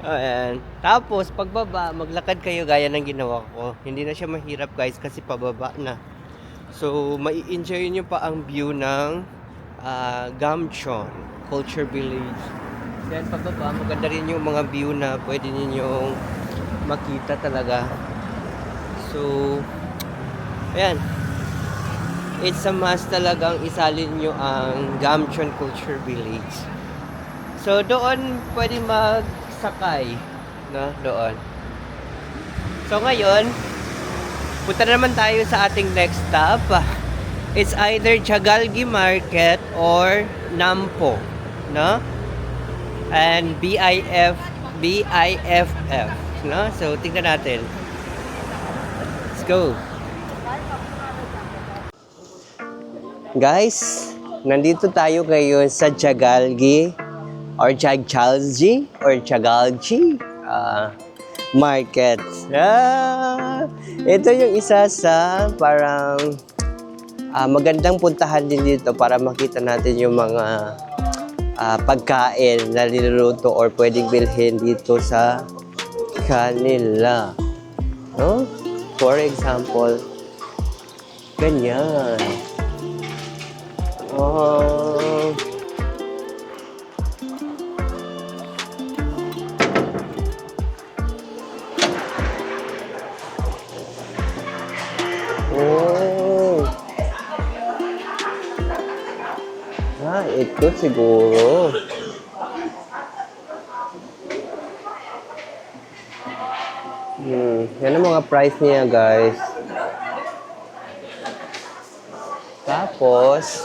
Ayan. Tapos pagbaba, maglakad kayo gaya ng ginawa ko. Hindi na siya mahirap guys kasi pababa na. So, mai-enjoy nyo pa ang view ng Gamcheon Culture Village. Then pagbaba, maganda rin yung mga view na pwede ninyong makita talaga. So, ayan. It's a must talagang isalin nyo ang Gamcheon Culture Village. So, doon pwede magsakay. No? Doon. So, ngayon, punta naman tayo sa ating next stop. It's either Jagalgi Market or Nampo. No? And BIFF. No? So, tingnan natin. Let's go. Guys, nandito tayo ngayon sa Jagalgi or Jagalgi Market. Ito yung isa sa parang magandang puntahan din dito para makita natin yung mga pagkain na niluluto or pwedeng bilhin dito sa kanila. No? For example, ganyan. Oh. Oh. Ito siguro. Yan ang mga price niya, guys. Tapos,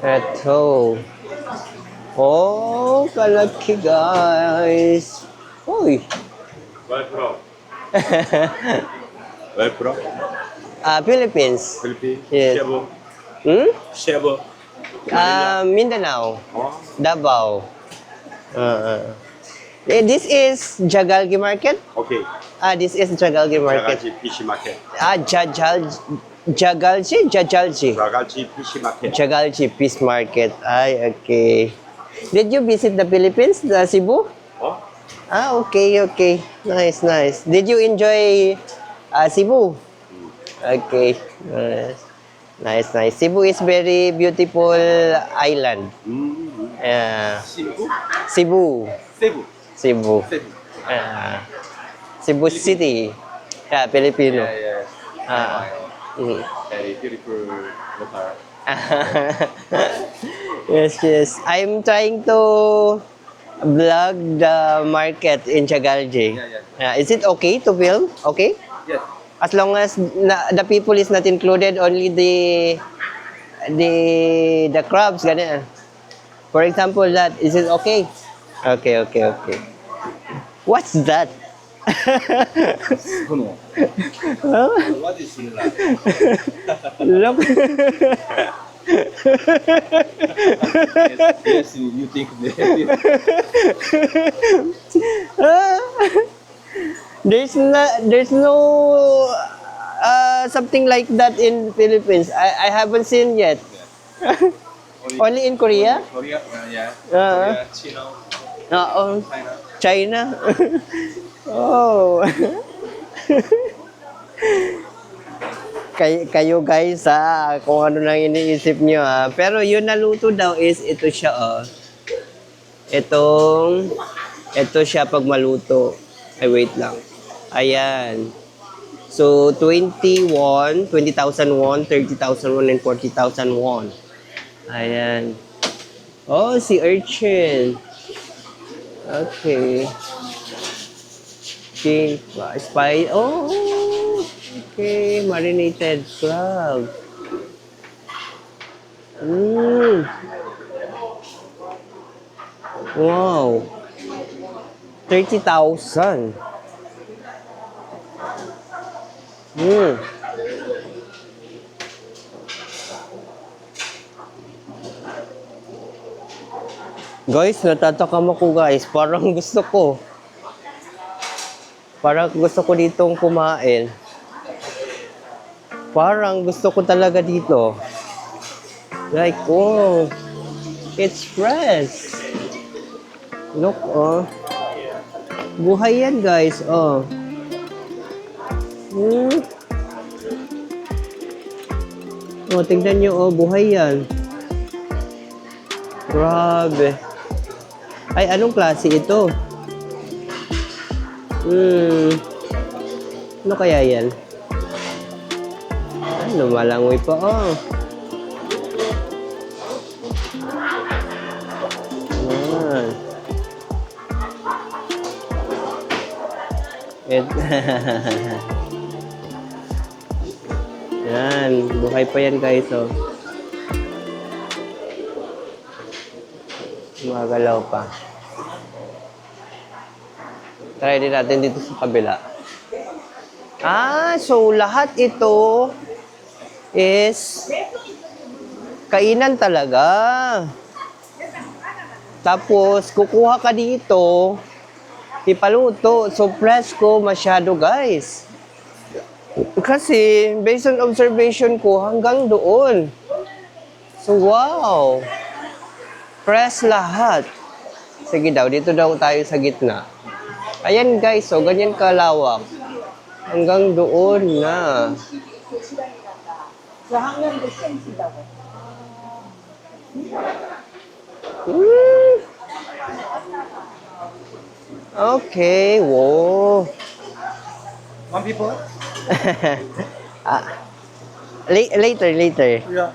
eto. Oh, kalaki, guys. Uy. Where from? Where from? Philippines. Philippines? Yes. Cebu? Cebu? Mindanao. Oh. Davao. This is Jagalgi Market? Okay. This is Jagalgi Market. Ragalji Fish Market. Jagalgi? Ragalji Fish Market. Jagalgi Fish Market. Ay, okay. Did you visit the Philippines, the Cebu? Oh? Okay. Nice. Did you enjoy Cebu? Okay. Nice. Cebu is very beautiful island. Cebu? Cebu. Cebu. Cebu. Cebu. Cebu City. Yeah, Filipino. Yeah. Very beautiful water. Yes. I'm trying to vlog the market in Jagalgi. Yeah. Is it okay to film? Okay? Yes. As long as the people is not included, only the crabs, ganyan. For example, that, is it okay? Okay. What's that? Huh? What is similar? Look. Yes, you think There's no something like that in Philippines. I haven't seen yet. Only in Korea? Korea? Yeah. Uh-huh. China. China. Oh. Kayo guys kung ano nang iniisip nyo Pero yun naluto daw is ito siya Ito siya pag maluto. Ay wait lang. Ayan. So 20,000 won, 30,000 won, and 40,000 won. Ayan. Oh, si urchin. Okay. King spice. Oh, okay. Marinated crab. Wow. 30,000. Guys, natatakam ako guys. Parang gusto ko. Parang gusto ko ditong kumain. Parang gusto ko talaga dito. Like, oh. It's fresh. Look, oh. Buhay yan guys, oh. Oh, tingnan nyo, oh. Buhay yan. Grabe. Ay, anong klase ito? Ano kaya yan? Ay, lumalangoy pa, oh. Yan. Yan, buhay pa yan guys, oh. Magalaw pa. Try din natin dito sa kabila. So lahat ito is kainan talaga. Tapos kukuha ka dito, ipaluto. So fresh ko masyado guys. Kasi based on observation ko hanggang doon. So wow. Press lahat. Sige daw, dito daw tayo sa gitna. Ayan guys, so ganyan kalawak. Hanggang doon na. Okay, wow. One people? Later. Yeah.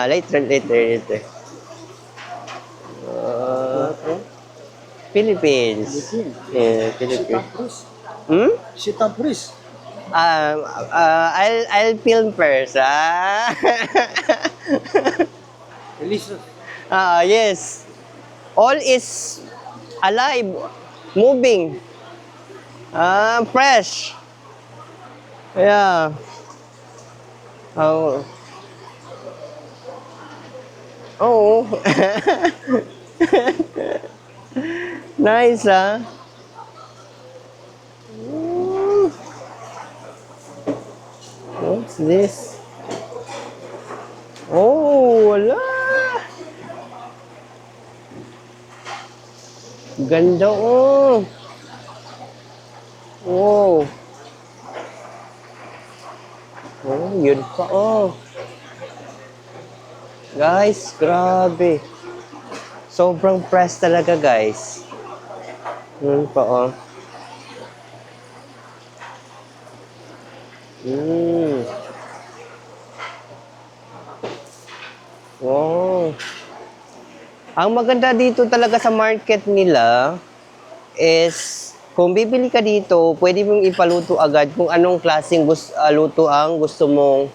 Later. Philippines. Yeah, Philippines. Sit-down, please. I'll film first. Release. Yes. All is alive, moving. Fresh. Yeah. Oh. Oh. Nice, ah. What's this? Oh, wala. Ganda, oh. Wow. Oh, yun pa, oh. Guys, grabe. Sobrang press talaga, guys. Yun pa, oh. Wow. Ang maganda dito talaga sa market nila is kung bibili ka dito, pwede mong ipaluto agad kung anong klaseng luto ang gusto mong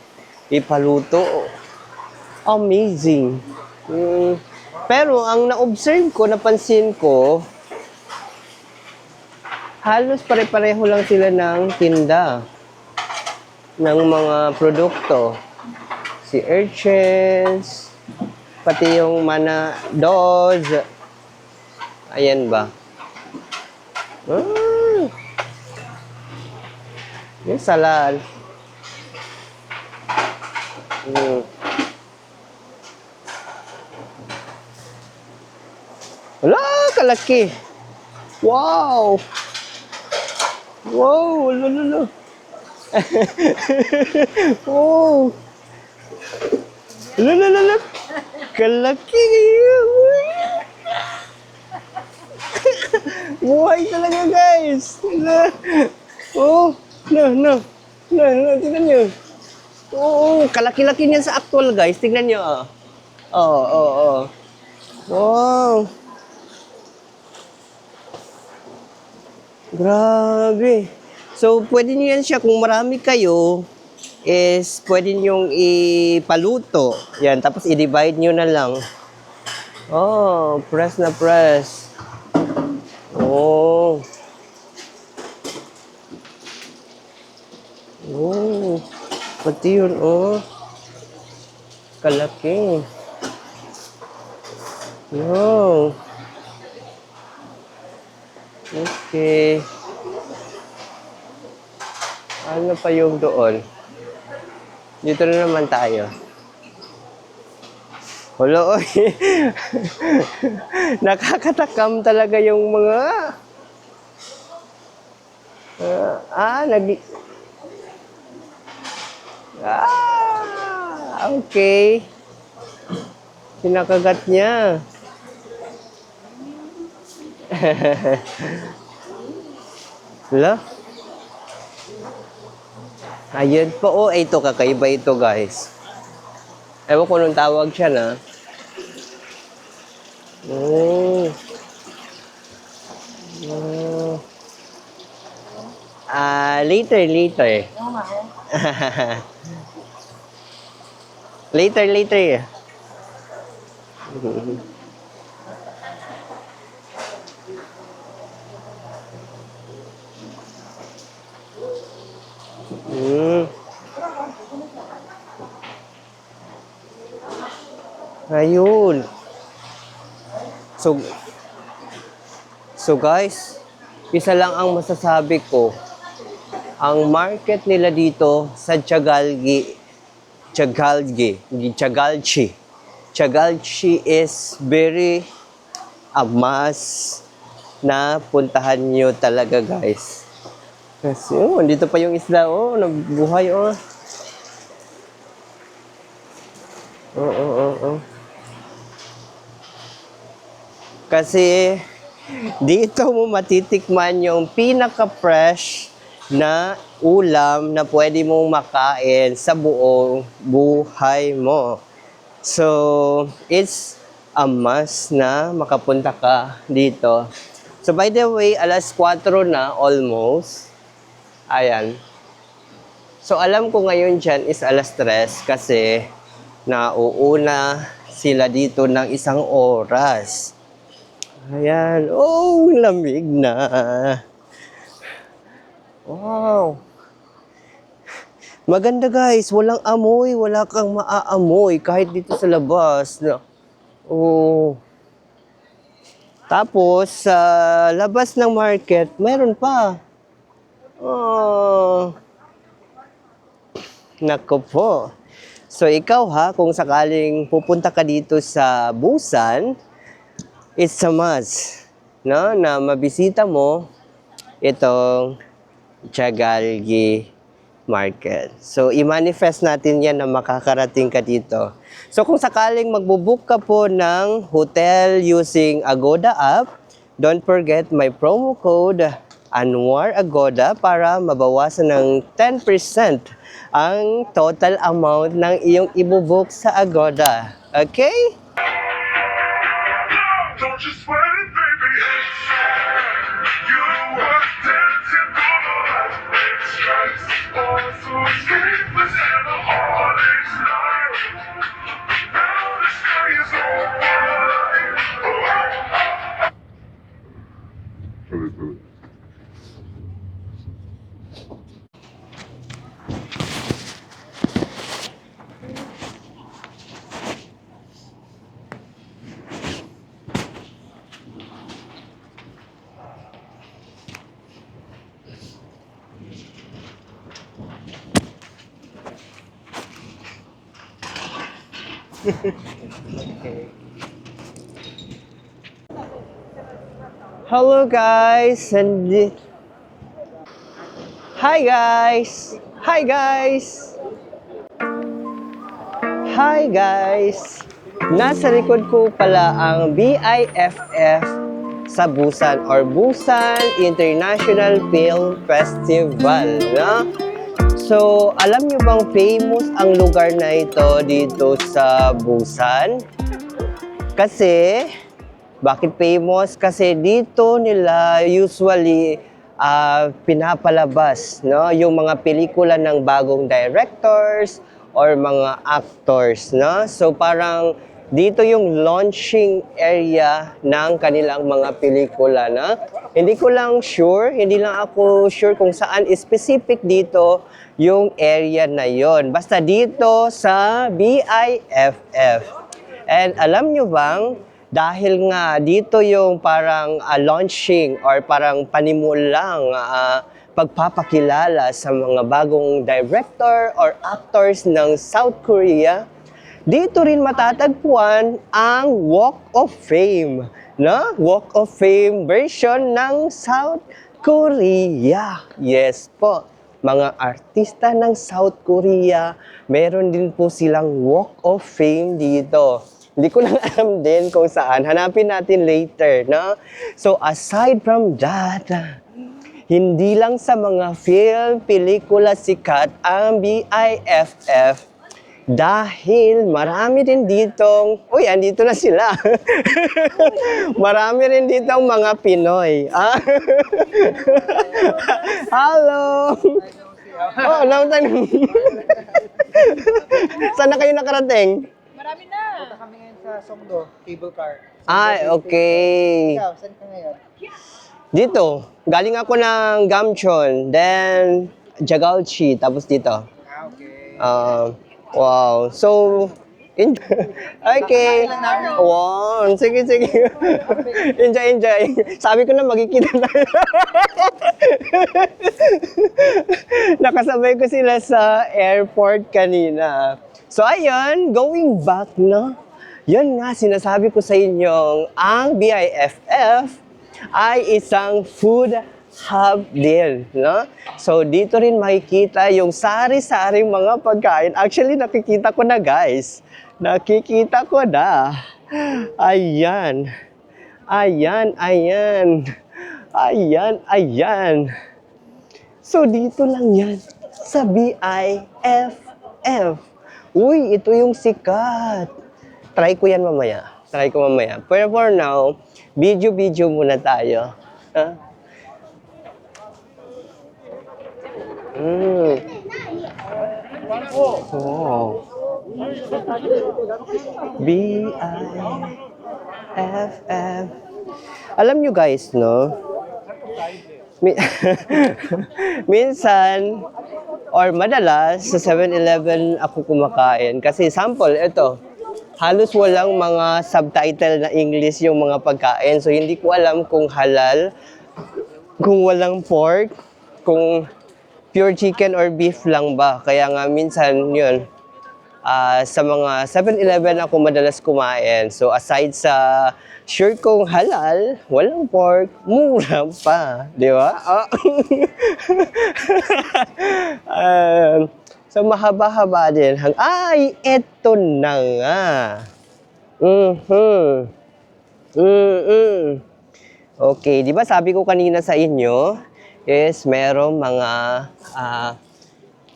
ipaluto. Amazing. Pero ang na-observe ko, napansin ko, halos pare-pareho lang sila ng tinda ng mga produkto. Si Urchins, pati yung Manados. Ayan ba? Yung salad. Wala, kalaki. Wow! Wow, lalo. Oh. Lalo. Kalaki. Buhay talaga, guys. Oh, no. Tingnan nyo. Oh, kalaki-laki niyan sa actual, guys. Tingnan nyo. Oh. Wow. Grabe. So, pwede nyo yan siya, kung marami kayo, is pwede nyo ipaluto. Yan, tapos i-divide nyo na lang. Oh, press na press. Oh. Pati yun, oh. Kalaki. No. Okay. Ano pa yung doon? Dito na naman tayo. Wala, oy. Nakakatakam talaga yung mga... Okay. Kinakagat niya. Wala. Ayun po. Oh, ito. Kakaiba ito, guys. Ewan ko nung tawag siya na. Oh. Oh. Later. later. Ayun. So guys, isa lang ang masasabi ko. Ang market nila dito sa Tiagalchi is very a must na puntahan nyo talaga, guys. Kasi, dito pa yung isla, nabuhay, Kasi, dito mo matitikman yung pinaka-fresh na ulam na pwede mong makain sa buong buhay mo. So, it's a must na makapunta ka dito. So, by the way, alas 4 na almost. Ayan. So, alam ko ngayon dyan is alas 3 kasi nauuna sila dito ng 1 oras. Ayan. Oh, lamig na. Wow. Maganda, guys. Walang amoy. Wala kang maaamoy kahit dito sa labas. Oh. Tapos, sa labas ng market, mayroon pa. Oh. Nako po. So, ikaw kung sakaling pupunta ka dito sa Busan, it's a must, no? Na mabisita mo itong Tiagalchi Market. So, i-manifest natin yan na makakarating ka dito. So, kung sakaling magbubook ka po ng hotel using Agoda app, don't forget my promo code Anwar Agoda para mabawasan ng 10% ang total amount ng iyong ibubook sa Agoda. Okay? Don't you sweat it, baby. You were dancing for the lightning strikes. Oh, so sleepless and the heartache's night. Now the sky is over. Hello guys, Hi guys. Nasa likod ko pala ang BIFF sa Busan or Busan International Film Festival, no? So, alam niyo bang famous ang lugar na ito dito sa Busan? Kasi, bakit famous? Kasi dito nila usually pinapalabas, no? Yung mga pelikula ng bagong directors or mga actors, no? So, parang dito yung launching area ng kanilang mga pelikula, no? Hindi lang ako sure kung saan specific dito yung area na yon. Basta dito sa BIFF. And alam nyo bang, Dahil nga dito yung parang launching or parang panimulang pagpapakilala sa mga bagong director or actors ng South Korea. Dito rin matatagpuan ang Walk of Fame, no? Walk of Fame version ng South Korea. Yes po, mga artista ng South Korea, meron din po silang Walk of Fame dito. Hindi ko lang alam din kung saan. Hanapin natin later, no? So, aside from that, hindi lang sa mga film, pelikula sikat ang BIFF dahil marami rin ditong, uy, andito na sila. Marami rin ditong mga Pinoy. Hello! Oh, long time. Saan na kayo nakarating? Marami na. Punta kami ngayon sa Songdo, cable car. Ay, okay. Ikaw, saan ka ngayon? Dito, galing ako ng Gamcheon, then Jagalchi, tapos dito. Okay. Wow. So, okay. Wow. Sige, sige. Enjoy, enjoy. Sabi ko na magkikita tayo. Nakasabay ko sila sa airport kanina. So, ayun, going back, no? Yun nga, sinasabi ko sa inyo, ang BIFF ay isang food hub din, no? So, dito rin makikita yung sari-saring mga pagkain. Actually, nakikita ko na, guys. Nakikita ko na. Ayan. Ayan, ayan. Ayan, ayan. So, dito lang yan sa BIFF. Uy, ito yung sikat. Try ko yan mamaya. Try ko mamaya. Pero for now, video muna tayo. Ha? Wow. BIFF. Alam nyo guys, no? Minsan, or madalas, sa 7-Eleven ako kumakain. Kasi sample, ito. Halos walang mga subtitle na English yung mga pagkain. So, hindi ko alam kung halal, kung walang pork, kung pure chicken or beef lang ba. Kaya nga minsan, yun, sa mga 7-Eleven ako madalas kumain. So, aside sa sure kong halal, walang pork, mura pa. Di ba? So, mahaba-haba din. Ay, eto na nga. Okay, di ba sabi ko kanina sa inyo, is merong mga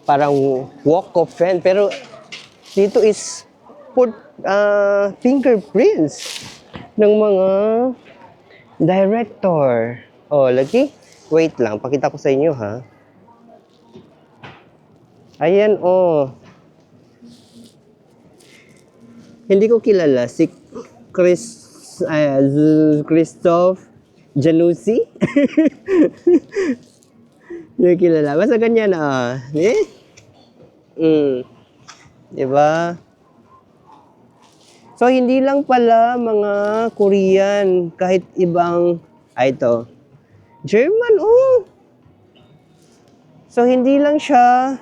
parang walk of fame. Pero dito is put fingerprints ng mga director. Oh, lagi. Wait lang, pakita ko sa inyo ha. Ayan, oh. Hindi ko kilala si Christophe Januzzi. Hindi ko kilala. Basta ganyan, ah. Eh? Diba? So, hindi lang pala mga Korean, kahit ibang, ito, German, oh. So, hindi lang siya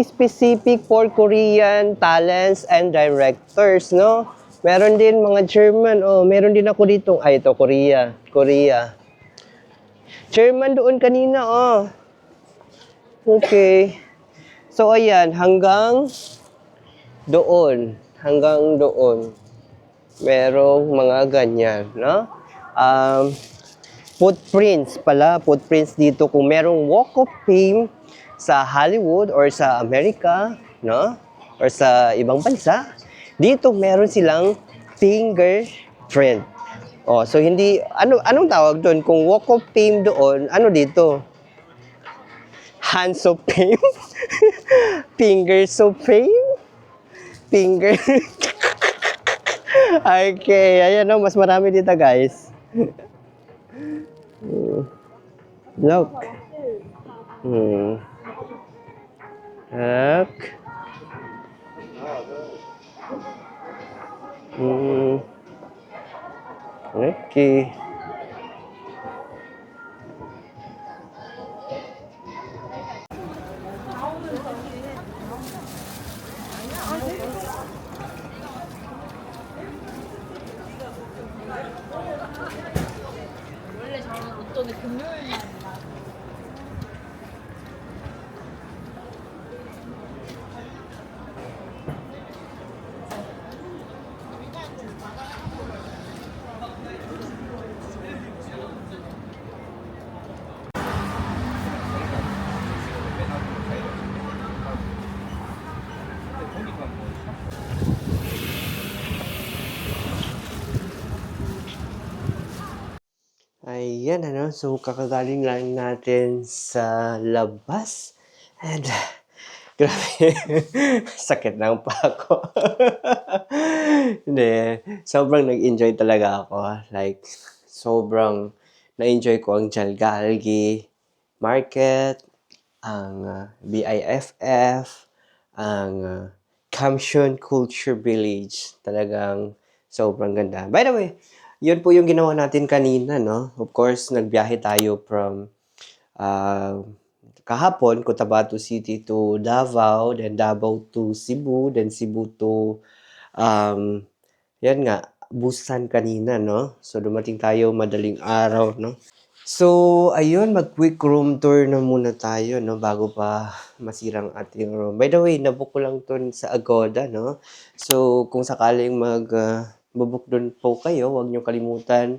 specific for Korean talents and directors, no? Meron din mga German, oh, meron din ako dito, ito, Korea. German doon kanina, oh. Okay. So, ayan, hanggang doon. Merong mga ganyan, no? Footprints dito. Kung merong Walk of Fame sa Hollywood or sa Amerika, no? Or sa ibang bansa, dito meron silang fingerprint. Oh, so hindi, anong tawag doon? Kung Walk of Fame doon, ano dito? Hands of Fame? Fingers of Fame? Finger. Okay, ayan o, mas marami dito guys. Look. Look. Okay. 원래 저는 어떤 금요일날 Ayan, ano. So, kakagaling lang natin sa labas. And, grabe. Sakit ng pa ako. Hindi. Sobrang nag-enjoy talaga ako. Like, sobrang na-enjoy ko ang Jalgalgi Market, ang BIFF, ang Kamshun Culture Village. Talagang sobrang ganda. By the way, yun po yung ginawa natin kanina, no? Of course, nagbiyahe tayo from kahapon, Cotabato City to Davao, then Davao to Cebu, then Cebu to, yan nga, Busan kanina, no? So, dumating tayo madaling araw, no? So, ayun, mag-quick room tour na muna tayo, no? Bago pa masirang ating room. By the way, nabook ko lang to sa Agoda, no? So, kung sakaling bubuk doon po kayo, huwag niyo kalimutan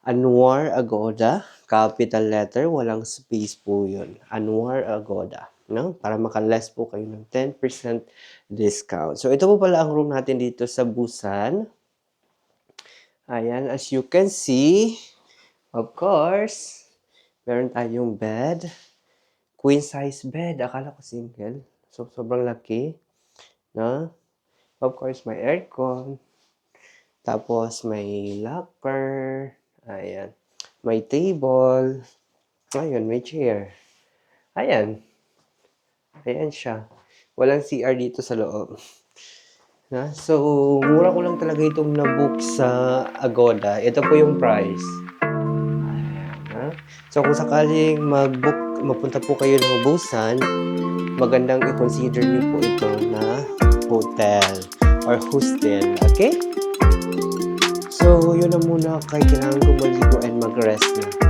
Anwar Agoda, capital letter, walang space po yun. Anwar Agoda, no? Para makaless po kayo ng 10% discount. So, ito po pala ang room natin dito sa Busan. Ayan, as you can see, of course, meron tayong bed. Queen size bed. Akala ko single. So, sobrang laki. No? Of course, may aircon. Tapos, may locker. Ayan. May table. Ayun, may chair. Ayan. Ayan siya. Walang CR dito sa loob. Na? So, mura ko lang talaga itong nabook sa Agoda. Ito po yung price. Ayan. Ha? So, kung sakaling mapunta po kayo ng Busan, magandang i-consider niyo po ito na hotel or hostel. Okay? So, yun na muna. Kaya kailangan ko maligo and mag-rest na.